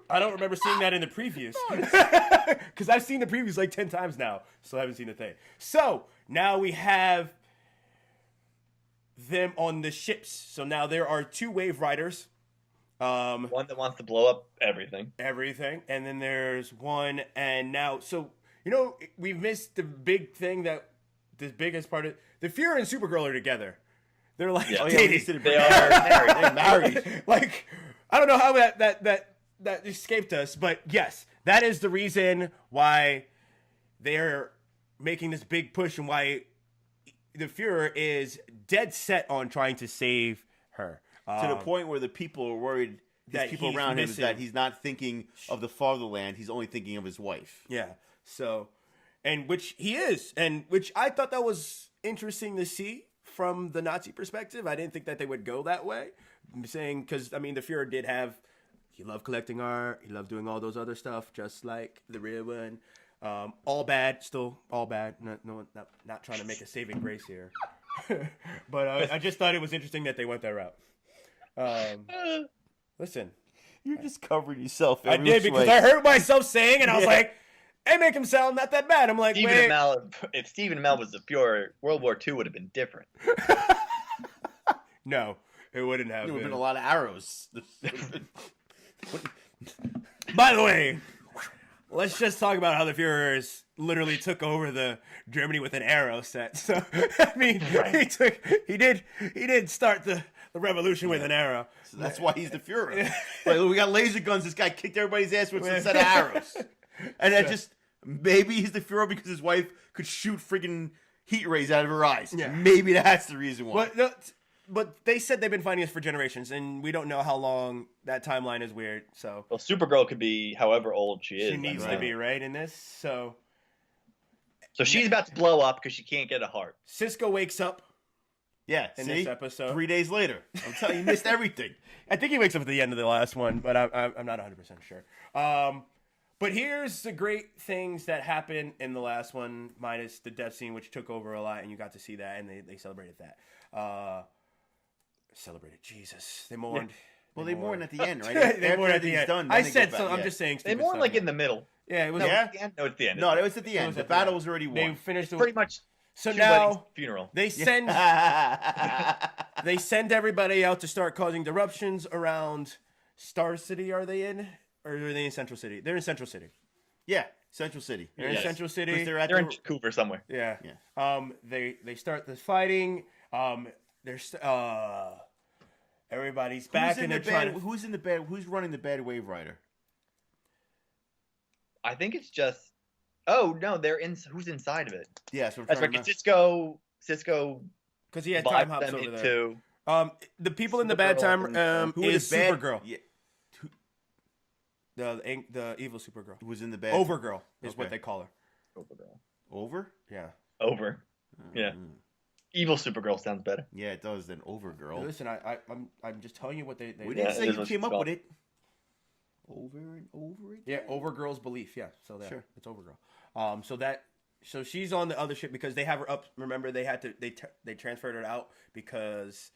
I don't remember seeing that in the previews. Because I've seen the previews like 10 times now, so I haven't seen the thing. So now we have them on the ships. So now there are 2 wave riders. One that wants to blow up everything. And then there's one, and now, so, we've missed the big thing that the biggest part of the Fuhrer and Supergirl are together. They're like Yeah. dating. They are married. They're married. Like, I don't know how that escaped us, but yes, that is the reason why they're making this big push and why the Fuhrer is dead set on trying to save her. To the point where the people are worried, that people he's around him, is missing- that he's not thinking of the fatherland. He's only thinking of his wife. Yeah. So, and which he is, and which I thought that was interesting to see from the Nazi perspective. I didn't think that they would go that way. I'm saying, because, I mean, the Fuhrer did have, he loved collecting art, he loved doing all those other stuff, just like the real one. All bad, still all bad. Not trying to make a saving grace here. But I just thought it was interesting that they went that route. Listen, You're just covering yourself. I every did which because way. I heard myself saying, and I was like, "Hey, make him sound not that bad." I'm like, Stephen wait, Amell, if Stephen Amell was the Fuhrer, World War II would have been different. no, it wouldn't have There would have been. been a lot of arrows. By the way, let's just talk about how the Führers literally took over the Germany with an arrow set. So I mean, he did start the revolution with an arrow. So that's why he's the Fuhrer. Like, look, we got laser guns. This guy kicked everybody's ass with a set of arrows. And that just, maybe he's the Fuhrer because his wife could shoot friggin' heat rays out of her eyes. Yeah. Maybe that's the reason why. But no, but they said they've been fighting us for generations, and we don't know how long. That timeline is weird. So Well, Supergirl could be however old she is. she needs to right. be right in this. So So she's about to blow up because she can't get a heart. Cisco wakes up. Yeah, in see? this episode. 3 days later. I'm telling you, you missed everything. I think he wakes up at the end of the last one, but I'm not 100% sure. But here's the great things that happened in the last one, minus the death scene, which took over a lot, and you got to see that, and they celebrated that. Celebrated, Jesus. They mourned. Well, they mourn at the end, right? They After mourned at the everything's end. done, then I they said go so. back, I'm yeah. just saying They stupid mourn stuff, like yeah. in the middle. Yeah, it was. No, Yeah? it's the end. No, it's the end. No, it was at the It end. was The at the battle end. was already They won. finished the pretty much So two now weddings, funeral. they send they send everybody out to start causing disruptions around Star City. Are they in, or are they in Central City? They're in Central City. Yeah, Central City. They're in Yes. Central 'Cause City. they're at They're in the, Vancouver somewhere. Yeah. Yeah. They start the fighting. There's everybody's back and they're trying to. Who's running the Bad Wave Rider? I think it's just. Oh no, they're in. Who's inside of it? Yeah, that's what I'm That's trying right. to Cisco Because he had time vibed hops them over there. into. The people in the bad time Who is the bad, Supergirl. Yeah, The evil Supergirl. who was in the bad Overgirl is what Okay. they call her. Over? Yeah. Over. Yeah. Mm. Evil Supergirl sounds better. Yeah, it does. Then Overgirl. Listen, I'm just telling you what they We Yeah, didn't it say is you what came she's up called. with it. Over and over again. Yeah, Overgirl's belief. Yeah, so that Sure. it's Overgirl. So she's on the other ship because they have her up. Remember, they transferred her out because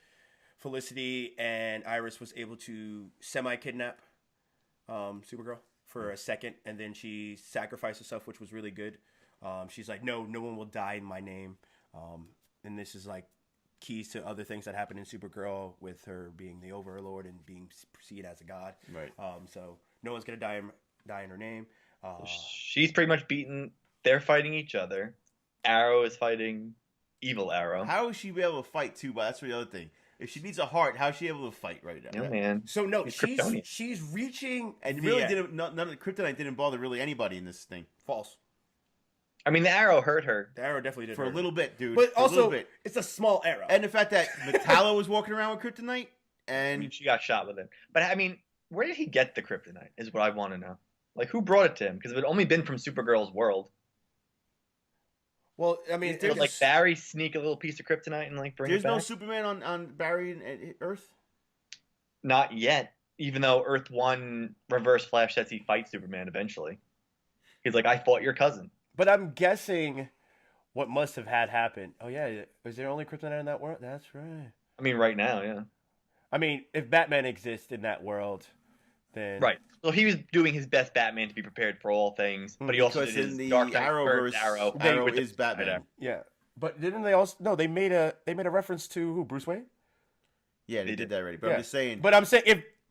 Felicity and Iris was able to semi-kidnap Supergirl for a second, and then she sacrificed herself, which was really good. She's like, no one will die in my name, and this is like keys to other things that happen in Supergirl with her being the Overlord and being perceived as a god. Right. So no one's gonna die in her name. She's pretty much beaten. They're fighting each other. Arrow is fighting Evil Arrow. How is she able to fight too? But that's the other thing. If she needs a heart, how is she able to fight right now? Yeah, man. So no, He's Kryptonian. she's reaching And the really end. didn't. None of the kryptonite didn't bother really anybody in this thing false. I mean, the arrow hurt her. The arrow definitely did for a hurt her. little bit, dude. but for a little also bit. it's a small arrow. And the fact that Metallo was walking around with kryptonite, I and mean, she got shot with it. But I mean, where did he get the kryptonite? Is what I want to know. Like, who brought it to him? Because if it had only been from Supergirl's world, well, I mean, did like Barry sneak a little piece of kryptonite and like bring there's it back? no Superman on Barry and Earth. Not yet. Even though Earth 1 Reverse Flash says he fights Superman eventually. He's like, I fought your cousin. but I'm guessing what must have had happened. Oh yeah, is there only kryptonite in that world? That's right. I mean, right now, yeah. I mean, if Batman exists in that world, then Right. So he was doing his best Batman to be prepared for all things, but he also Because did his in the Dark Knight Arrowverse, Returns Arrow. Arrow with the is Batman. Arrow. yeah. But didn't they also? No, they made a reference to who? Bruce Wayne. Yeah, they did that already. But Yeah. I'm just saying. But I'm saying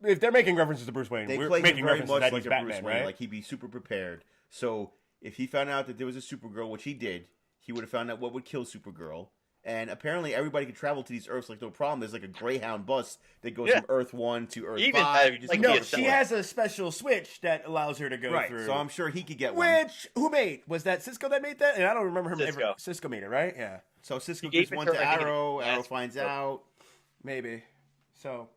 if they're making references to Bruce Wayne, they we're play him making very references much that like he's a Batman, Bruce Wayne, right? like he'd be super prepared. So if he found out that there was a Supergirl, which he did, he would have found out what would kill Supergirl. And apparently everybody can travel to these Earths like no problem. There's like a Greyhound bus that goes from Earth 1 to Earth Even 5. like, Just no, No, Yeah, she has a special switch that allows her to go right. through. So I'm sure he could get one. Which who made? Was that Cisco that made that? And I don't remember him Cisco. ever. Cisco made it, right? Yeah, So Cisco He gave gives it one to to her, I think, Arrow. in the Arrow last finds episode. out. maybe. So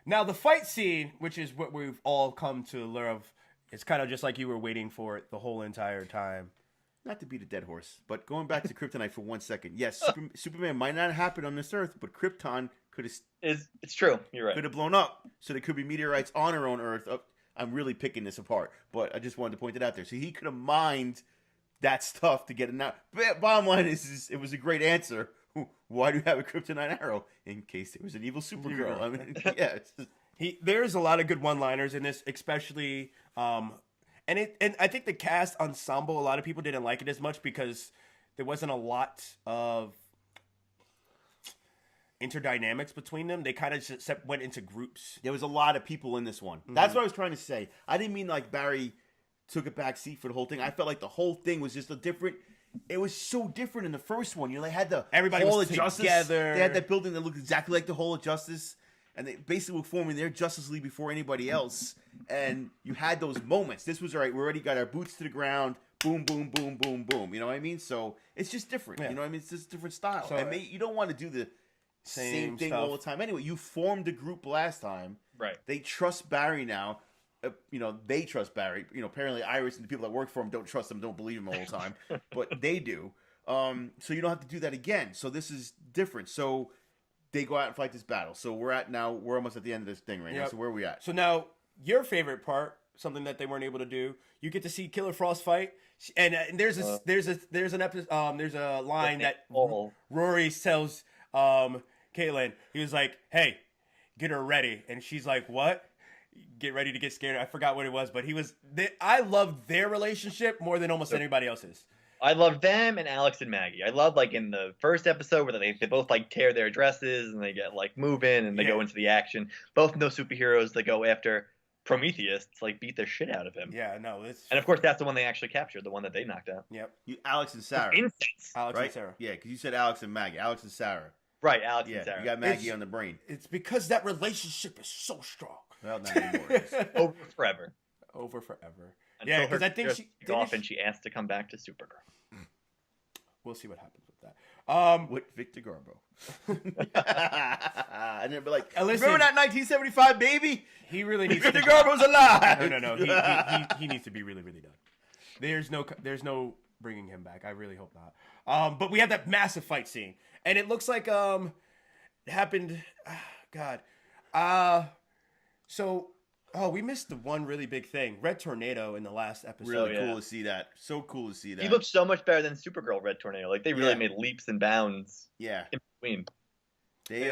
now the fight scene, which is what we've all come to learn of, it's kind of just like you were waiting for it the whole entire time. Not to beat a dead horse, but going back to Kryptonite for 1 second. Yes, Superman might not happen on this Earth, but Krypton could have It's true. You're right. blown up. So there could be meteorites on our own Earth. I'm really picking this apart, but I just wanted to point it out there. So he could have mined that stuff to get it out. Bottom line is it was a great answer. Why do you have a Kryptonite arrow? In case there was an evil Supergirl. I mean, yeah. It's just, There's a lot of good one-liners in this, especially, and I think the cast ensemble, a lot of people didn't like it as much because there wasn't a lot of interdynamics between them. They kind of just went into groups. there was a lot of people in this one. That's what I was trying to say. I didn't mean like Barry took a back seat for the whole thing. I felt like the whole thing was just a different. It was so different in the first one. You know, they had the Everybody Hall was of Justice. together. They had that building that looked exactly like the Hall of Justice, and they basically were forming their Justice League before anybody else. And you had those moments. This was all right. We already got our boots to the ground. Boom, boom, boom, boom, boom. You know what I mean? So it's just different. Yeah. You know what I mean? It's just a different style. So- and you don't want to do the same thing stuff. all the time. Anyway, you formed a group last time. Right. They trust Barry now. They trust Barry. Apparently Iris and the people that work for him don't trust him, don't believe him all the time, but they do. So you don't have to do that again. So this is different. So they go out and fight this battle. So we're almost at the end of this thing right now. Yep. So where are we at? So now your favorite part, something that they weren't able to do, you get to see Killer Frost fight, and there's a line that Oh. Rory tells Caitlin. He was like, "Hey, get her ready," and she's like, "What? Get ready to get scared." I forgot what it was, but I loved their relationship more than almost anybody else's. I love them and Alex and Maggie. I love like in the first episode where they both like tear their dresses and they get like moving and they go into the action. Both no superheroes that go after Prometheus to like beat their shit out of him. Yeah, no, it's And of course that's the one they actually captured, the one that they knocked out. yep. Alex and Sarah, Incense. Alex right? and Sarah. Yeah, because you said Alex and Maggie. Alex and Sarah. Right, Alex Yeah, and Sarah. you got Maggie It's- on the brain. It's because that relationship is so strong. Well, not anymore. Over forever. Over forever. Until Yeah, because her I think just she took off didn't and she asked to come back to Supergirl. We'll see what happens with that. With Victor Garbo. And they'll be like, Listen. remember that 1975 baby? He really needs Victor to Garbo's alive. No. He needs to be really, really done. There's no bringing him back. I really hope not. But we have that massive fight scene, and it looks like it happened. God. We missed the one really big thing. Red Tornado in the last episode. Really yeah. cool to see that. So cool to see that. He looked so much better than Supergirl Red Tornado. Like they really Yeah. made leaps and bounds Yeah. in between. They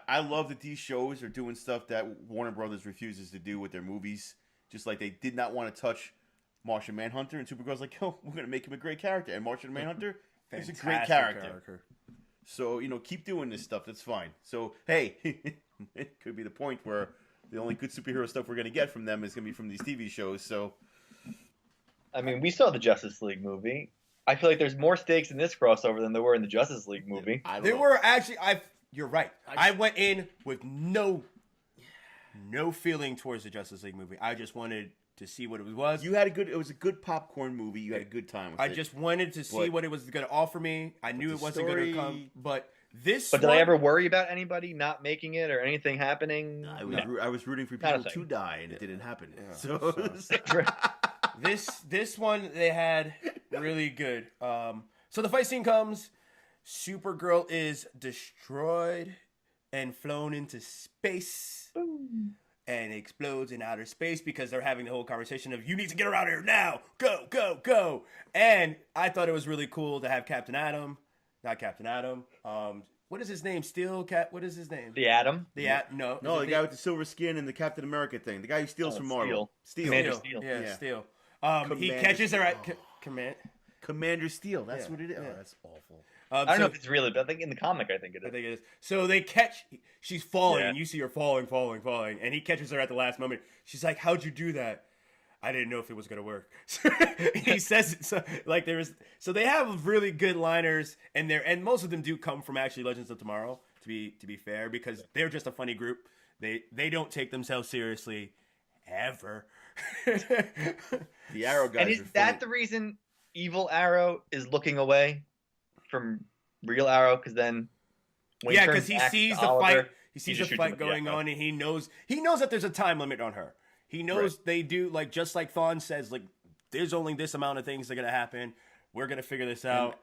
I love that these shows are doing stuff that Warner Brothers refuses to do with their movies. Just like they did not want to touch Martian Manhunter, and Supergirl's like, "Yo, we're gonna make him a great character." And Martian Manhunter is a great Fantastic character. So keep doing this stuff. That's fine. So hey, it could be the point where the only good superhero stuff we're gonna get from them is gonna be from these TV shows. So I mean, we saw the Justice League movie. I feel like there's more stakes in this crossover than there were in the Justice League movie. I don't There know. were actually. You're right. I went in with no feeling towards the Justice League movie. I just wanted to see what it was. It was a good popcorn movie. You had a good time with I it. just wanted to see But- what it was going to offer me. I knew the it wasn't going to story- come, but this. But did I one- ever worry about anybody not making it or anything happening? I was rooting for Not a people thing. to die, and it didn't happen. Yeah, So This one they had really good. So the fight scene comes. Supergirl is destroyed and flown into space. And explodes in outer space because they're having the whole conversation of, you need to get her out of here now. Go, go, go. And I thought it was really cool to have Captain Atom. Not Captain Atom. What is his name? What is his name? The Atom? No. no, is the it guy with the silver skin and the Captain America thing, the guy who steals Oh, from Marvel, Commander Steel. Steel. Yeah, Yeah. Steel. He Commander catches her at Steel. command. Commander Steel. That's Yeah, what it is. yeah. Oh, that's awful. I don't know if it's really, but I think in the comic, I think it I is. think it is. So they catch. She's falling, Yeah. and you see her falling, and he catches her at the last moment. She's like, "How'd you do that?" I didn't know if it was gonna work. He says it so like so they have really good liners and most of them do come from actually Legends of Tomorrow, to be fair, because they're just a funny group. They don't take themselves seriously ever. The Arrow guys. And is that the reason Evil Arrow is looking away from real Arrow? Because then, when because he sees the Oliver, fight. He sees the just fight shoots him with the going Echo. on, and he knows that there's a time limit on her. He knows they do, like, just like Thawne says, like, there's only this amount of things that are gonna happen. We're gonna figure this out.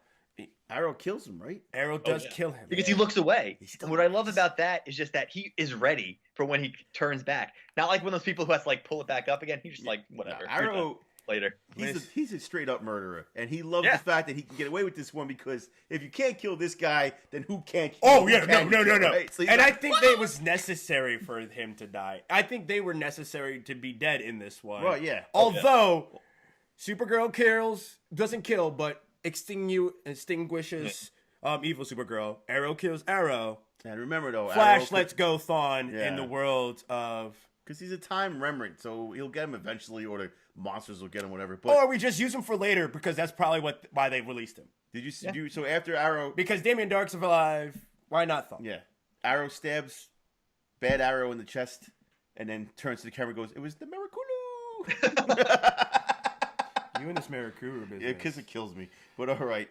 Arrow kills him, right? Arrow does kill him Because he looks away. still What I love about that is just that he is ready for when he turns back. Not like one of those people who has to like pull it back up again. He's just like, whatever. Arrow Later. He's a straight up murderer, and he loves Yeah. the fact that he can get away with this one because if you can't kill this guy, then who can't? Oh who yeah, can no. you kill, right? So he's And like, I think that it was necessary for him to die. I think they were necessary to be dead in this one. Well, yeah. Although Supergirl doesn't kill, but extinguishes evil Supergirl. Arrow kills Arrow. and remember though, Flash lets go Thawne in Yeah. the world of. because he's a time remnant, so he'll get him eventually, or the monsters will get him, whatever. But Or we just use him for later because that's probably why they released him. did you see? So after Arrow, Because Damien Dark's alive. Why not Thawne? yeah, Arrow stabs Bad Arrow in the chest, and then turns to the camera, and goes, "It was the Miraculu." You and this Maracuru business. Yeah, because it kills me. But all right,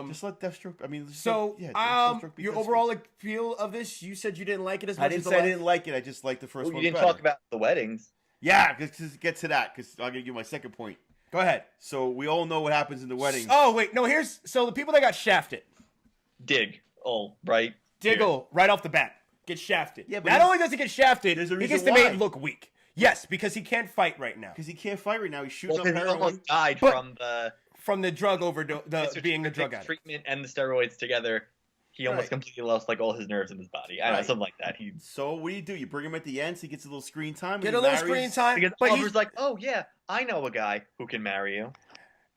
just let Deathstroke. I mean, just So, let Deathstroke be your Deathstroke. overall feel of this, you said you didn't like it as much I didn't as the say I last- didn't like it. I just liked the first Well, one. you didn't better. talk about the weddings. Yeah, because get to that, because I'll give you my second point. Go ahead. So we all know what happens in the wedding. Oh, wait. No, so the people that got shafted. Dig. Oh, right. Diggle, right off the bat, gets shafted. Yeah, but Not there's- only does he get shafted, there's a he gets reason the why. maid look weak. Yes, because he can't fight right now. Because he can't fight right now. He's shooting Well, up because he heroin. almost died But- from the From the drug overdose, being a drug addict. treatment and the steroids together. He almost Right. completely lost like all his nerves in his body. I don't know, Right. something like that. He So what do? You bring him at the end so he gets a little screen time? Get and a he little marries- screen time, because but Oliver's like, oh yeah, I know a guy who can marry you.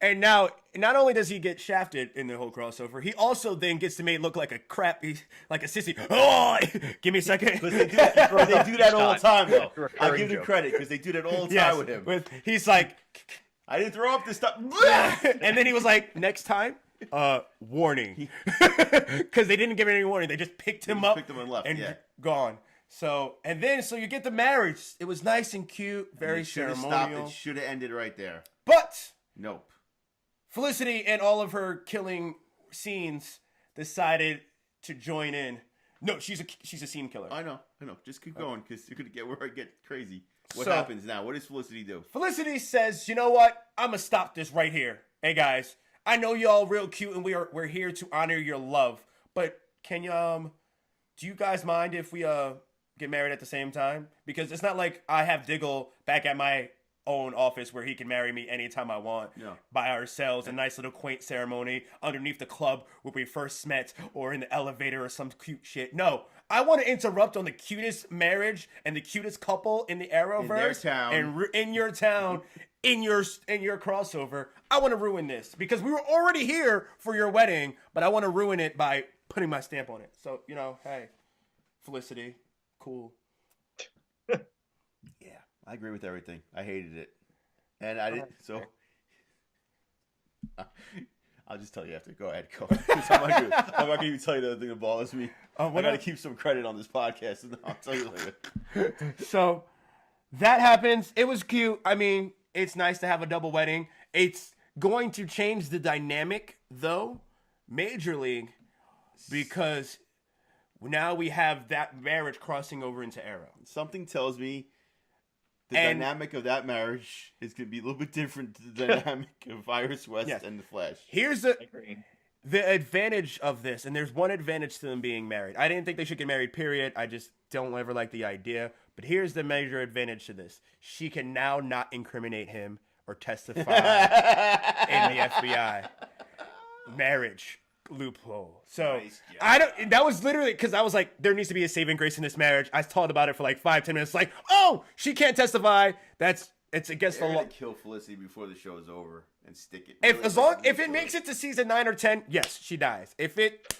And now, not only does he get shafted in the whole crossover, he also then gets the maid look like a like a sissy. Oh, give me a second. But they do that all the time, though. Recurring I'll give them joke. credit because they do that all the time Yes, with him. he's like, I didn't throw up this stuff. and then he was like, next time, warning, because they didn't give him any warning. They just picked him up, picked him and left, and yeah. gone. So you get the marriage. It was nice and cute, very Should have stopped. ceremonial. It should have ended right there. But Nope. Felicity and all of her killing scenes decided to join in. No, she's a scene killer. I know. Just keep going because you're gonna get where I get crazy. What So- happens now? What does Felicity do? Felicity says, "You know what? I'm gonna stop this right here. Hey guys, I know y'all real cute, and we're here to honor your love. But can you do you guys mind if we get married at the same time? Because it's not like I have Diggle back at my own office where he can marry me anytime I want. No. By ourselves, a nice little quaint ceremony underneath the club where we first met, or in the elevator or some cute shit. No, I want to interrupt on the cutest marriage and the cutest couple in the Arrowverse town. and in your town, in your crossover. I want to ruin this because we were already here for your wedding, but I want to ruin it by putting my stamp on it. So hey, Felicity, cool. Yeah, I agree with everything. I hated it, and I didn't. So I'll just tell you after. Go ahead, go. 'Cause I'm not gonna even tell you the other thing that bothers me. I gotta keep some credit on this podcast, and I'll tell you later. So that happens. It was cute. I mean, it's nice to have a double wedding. It's going to change the dynamic, though, majorly, because now we have that marriage crossing over into Arrow. Something tells me the And- dynamic of that marriage is gonna be a little bit different to the dynamic of Iris West Yes. and the Flash. Here's I agree. the advantage of this, and there's one advantage to them being married. I didn't think they should get married, period. I just don't ever like the idea. But here's the major advantage to this. She can now not incriminate him or testify in the FBI. Marriage loophole. So Nice job. I don't. That was literally because I was like, there needs to be a saving grace in this marriage. I thought about it for like 5-10 minutes. Like, oh, she can't testify. It's against They're the law. gonna kill Felicity before the show's over and stick it. If it makes it to season 9 or 10, yes, she dies. If it,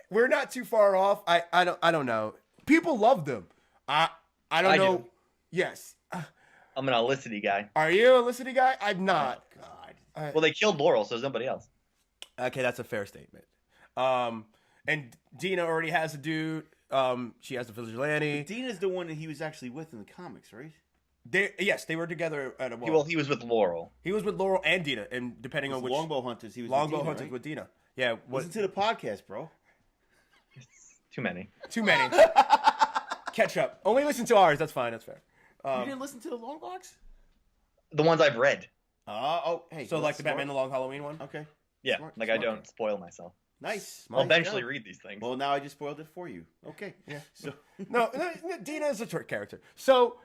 we're not too far off. I don't know. People love them. I don't I know. do. Yes. I'm an Olicity guy. Are you a Felicity guy? I'm not. Oh, God. Well, they killed Laurel, so there's nobody else. Okay, that's a fair statement. And Dina already has a dude. She has the vigilante. Dina's the one that he was actually with in the comics, right? Yes, they were together at a wall. Well, he was with Laurel. He was with Laurel and Dina, and depending on which Longbow Hunters, he was Longbow with Dina, Hunters right? with Dina. Yeah, Listen to the podcast, bro. Too many. too many. Catch up. Only listen to ours. That's fine. That's fair. You didn't listen to the long box? The ones I've read. Hey. So well, like the smart. Batman the Long Halloween one. Okay. Yeah, Smart- like smart I don't guy. spoil myself. Nice. I'll Nice. eventually Yeah. read these things. Well, now I just spoiled it for you. Okay. Yeah. So No, Dina is a short character. So,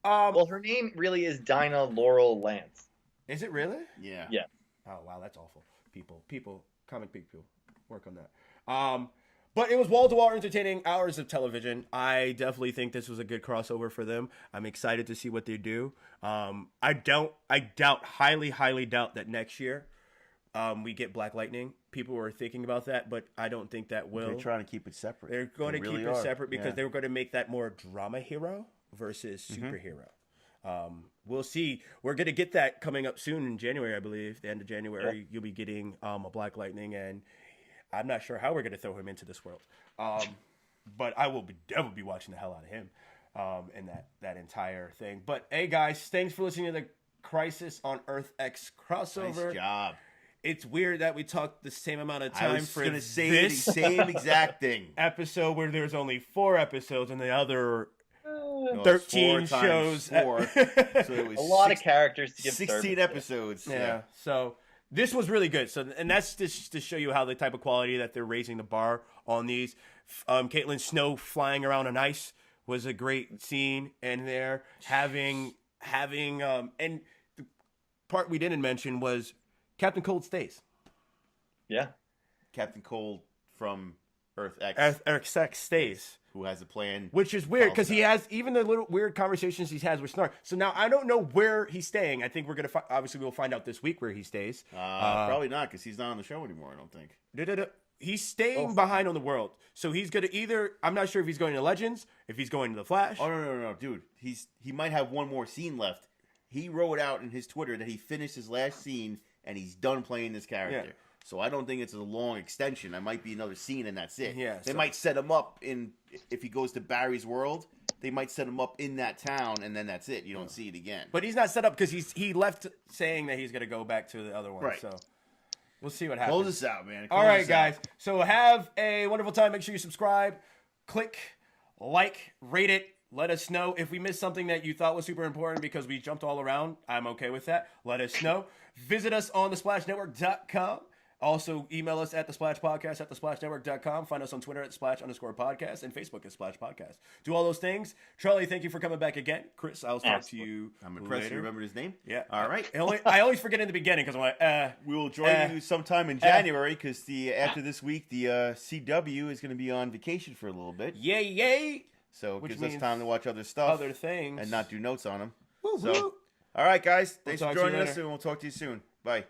Well, her name really is Dinah Laurel Lance. is it really? yeah. Yeah. Oh wow, that's awful. People, comic people, work on that. But it was wall-to-wall entertaining hours of television. I definitely think this was a good crossover for them. I'm excited to see what they do. I highly doubt that next year we get Black Lightning. People were thinking about that, but I don't think that will. They're trying to keep it separate. They're going to They keep really it are. separate because Yeah. they were going to make that more drama hero versus superhero. We'll see. We're going to get that coming up soon in January, I believe. The end of January, you'll be getting a Black Lightning, and I'm not sure how we're going to throw him into this world. But I will definitely be watching the hell out of him in that entire thing. But hey, guys, thanks for listening to the Crisis on Earth X crossover. Nice job. It's weird that we talked the same amount of I time was for going to say this the same exact thing. episode where there's only 4 episodes and the other No, 13 it's 4 shows. times 4. So it was A lot of characters to give 16 service episodes. Yeah. So this was really good. So, and that's just to show you how the type of quality that they're raising the bar on these. Caitlin Snow flying around on ice was a great scene in there. Having and the part we didn't mention was Captain Cold stays. Yeah. Captain Cold from Earth X, Earth X stays. who has a plan. Which is weird because he Follows has even the little weird conversations he has with Snark. So now I don't know where he's staying. I think we're gonna obviously we'll find out this week where he stays. Probably not, because he's not on the show anymore, I don't think. He's staying behind on the world. So he's gonna either I'm not sure if he's going to Legends, if he's going to the Flash. Oh, no, dude. He might have one more scene left. He wrote out in his Twitter that he finished his last scene and he's done playing this character. Yeah. So I don't think it's a long extension. It might be another scene and that's it. Yeah, They so- might set him up if he goes to Barry's world, they might set him up in that town and then that's it. You don't see it again. But he's not set up because he left saying that he's gonna go back to the other one. Right. So we'll see what happens. Close this out, man. All Close right, this guys. out. So have a wonderful time. Make sure you subscribe, click, like, rate it. Let us know if we missed something that you thought was super important because we jumped all around. I'm okay with that. Let us know. Visit us on thesplashNetwork.com. Also, email us at thesplashpodcast@thesplashnetwork.com. Find us on Twitter at @splash_podcast and Facebook at Splash Podcast. Do all those things. Charlie, thank you for coming back again. Chris, I'll talk to you I'm impressed later. you remembered his name. Yeah. All right. I always forget in the beginning because I'm like, We will join you sometime in January because after this week, the CW is going to be on vacation for a little bit. yay. So it Which gives us means time to watch other stuff Other things. and not do notes on them. Woo, So, woo. all right, guys. Thanks talk for to you joining us, later. and we'll talk to you soon. Bye.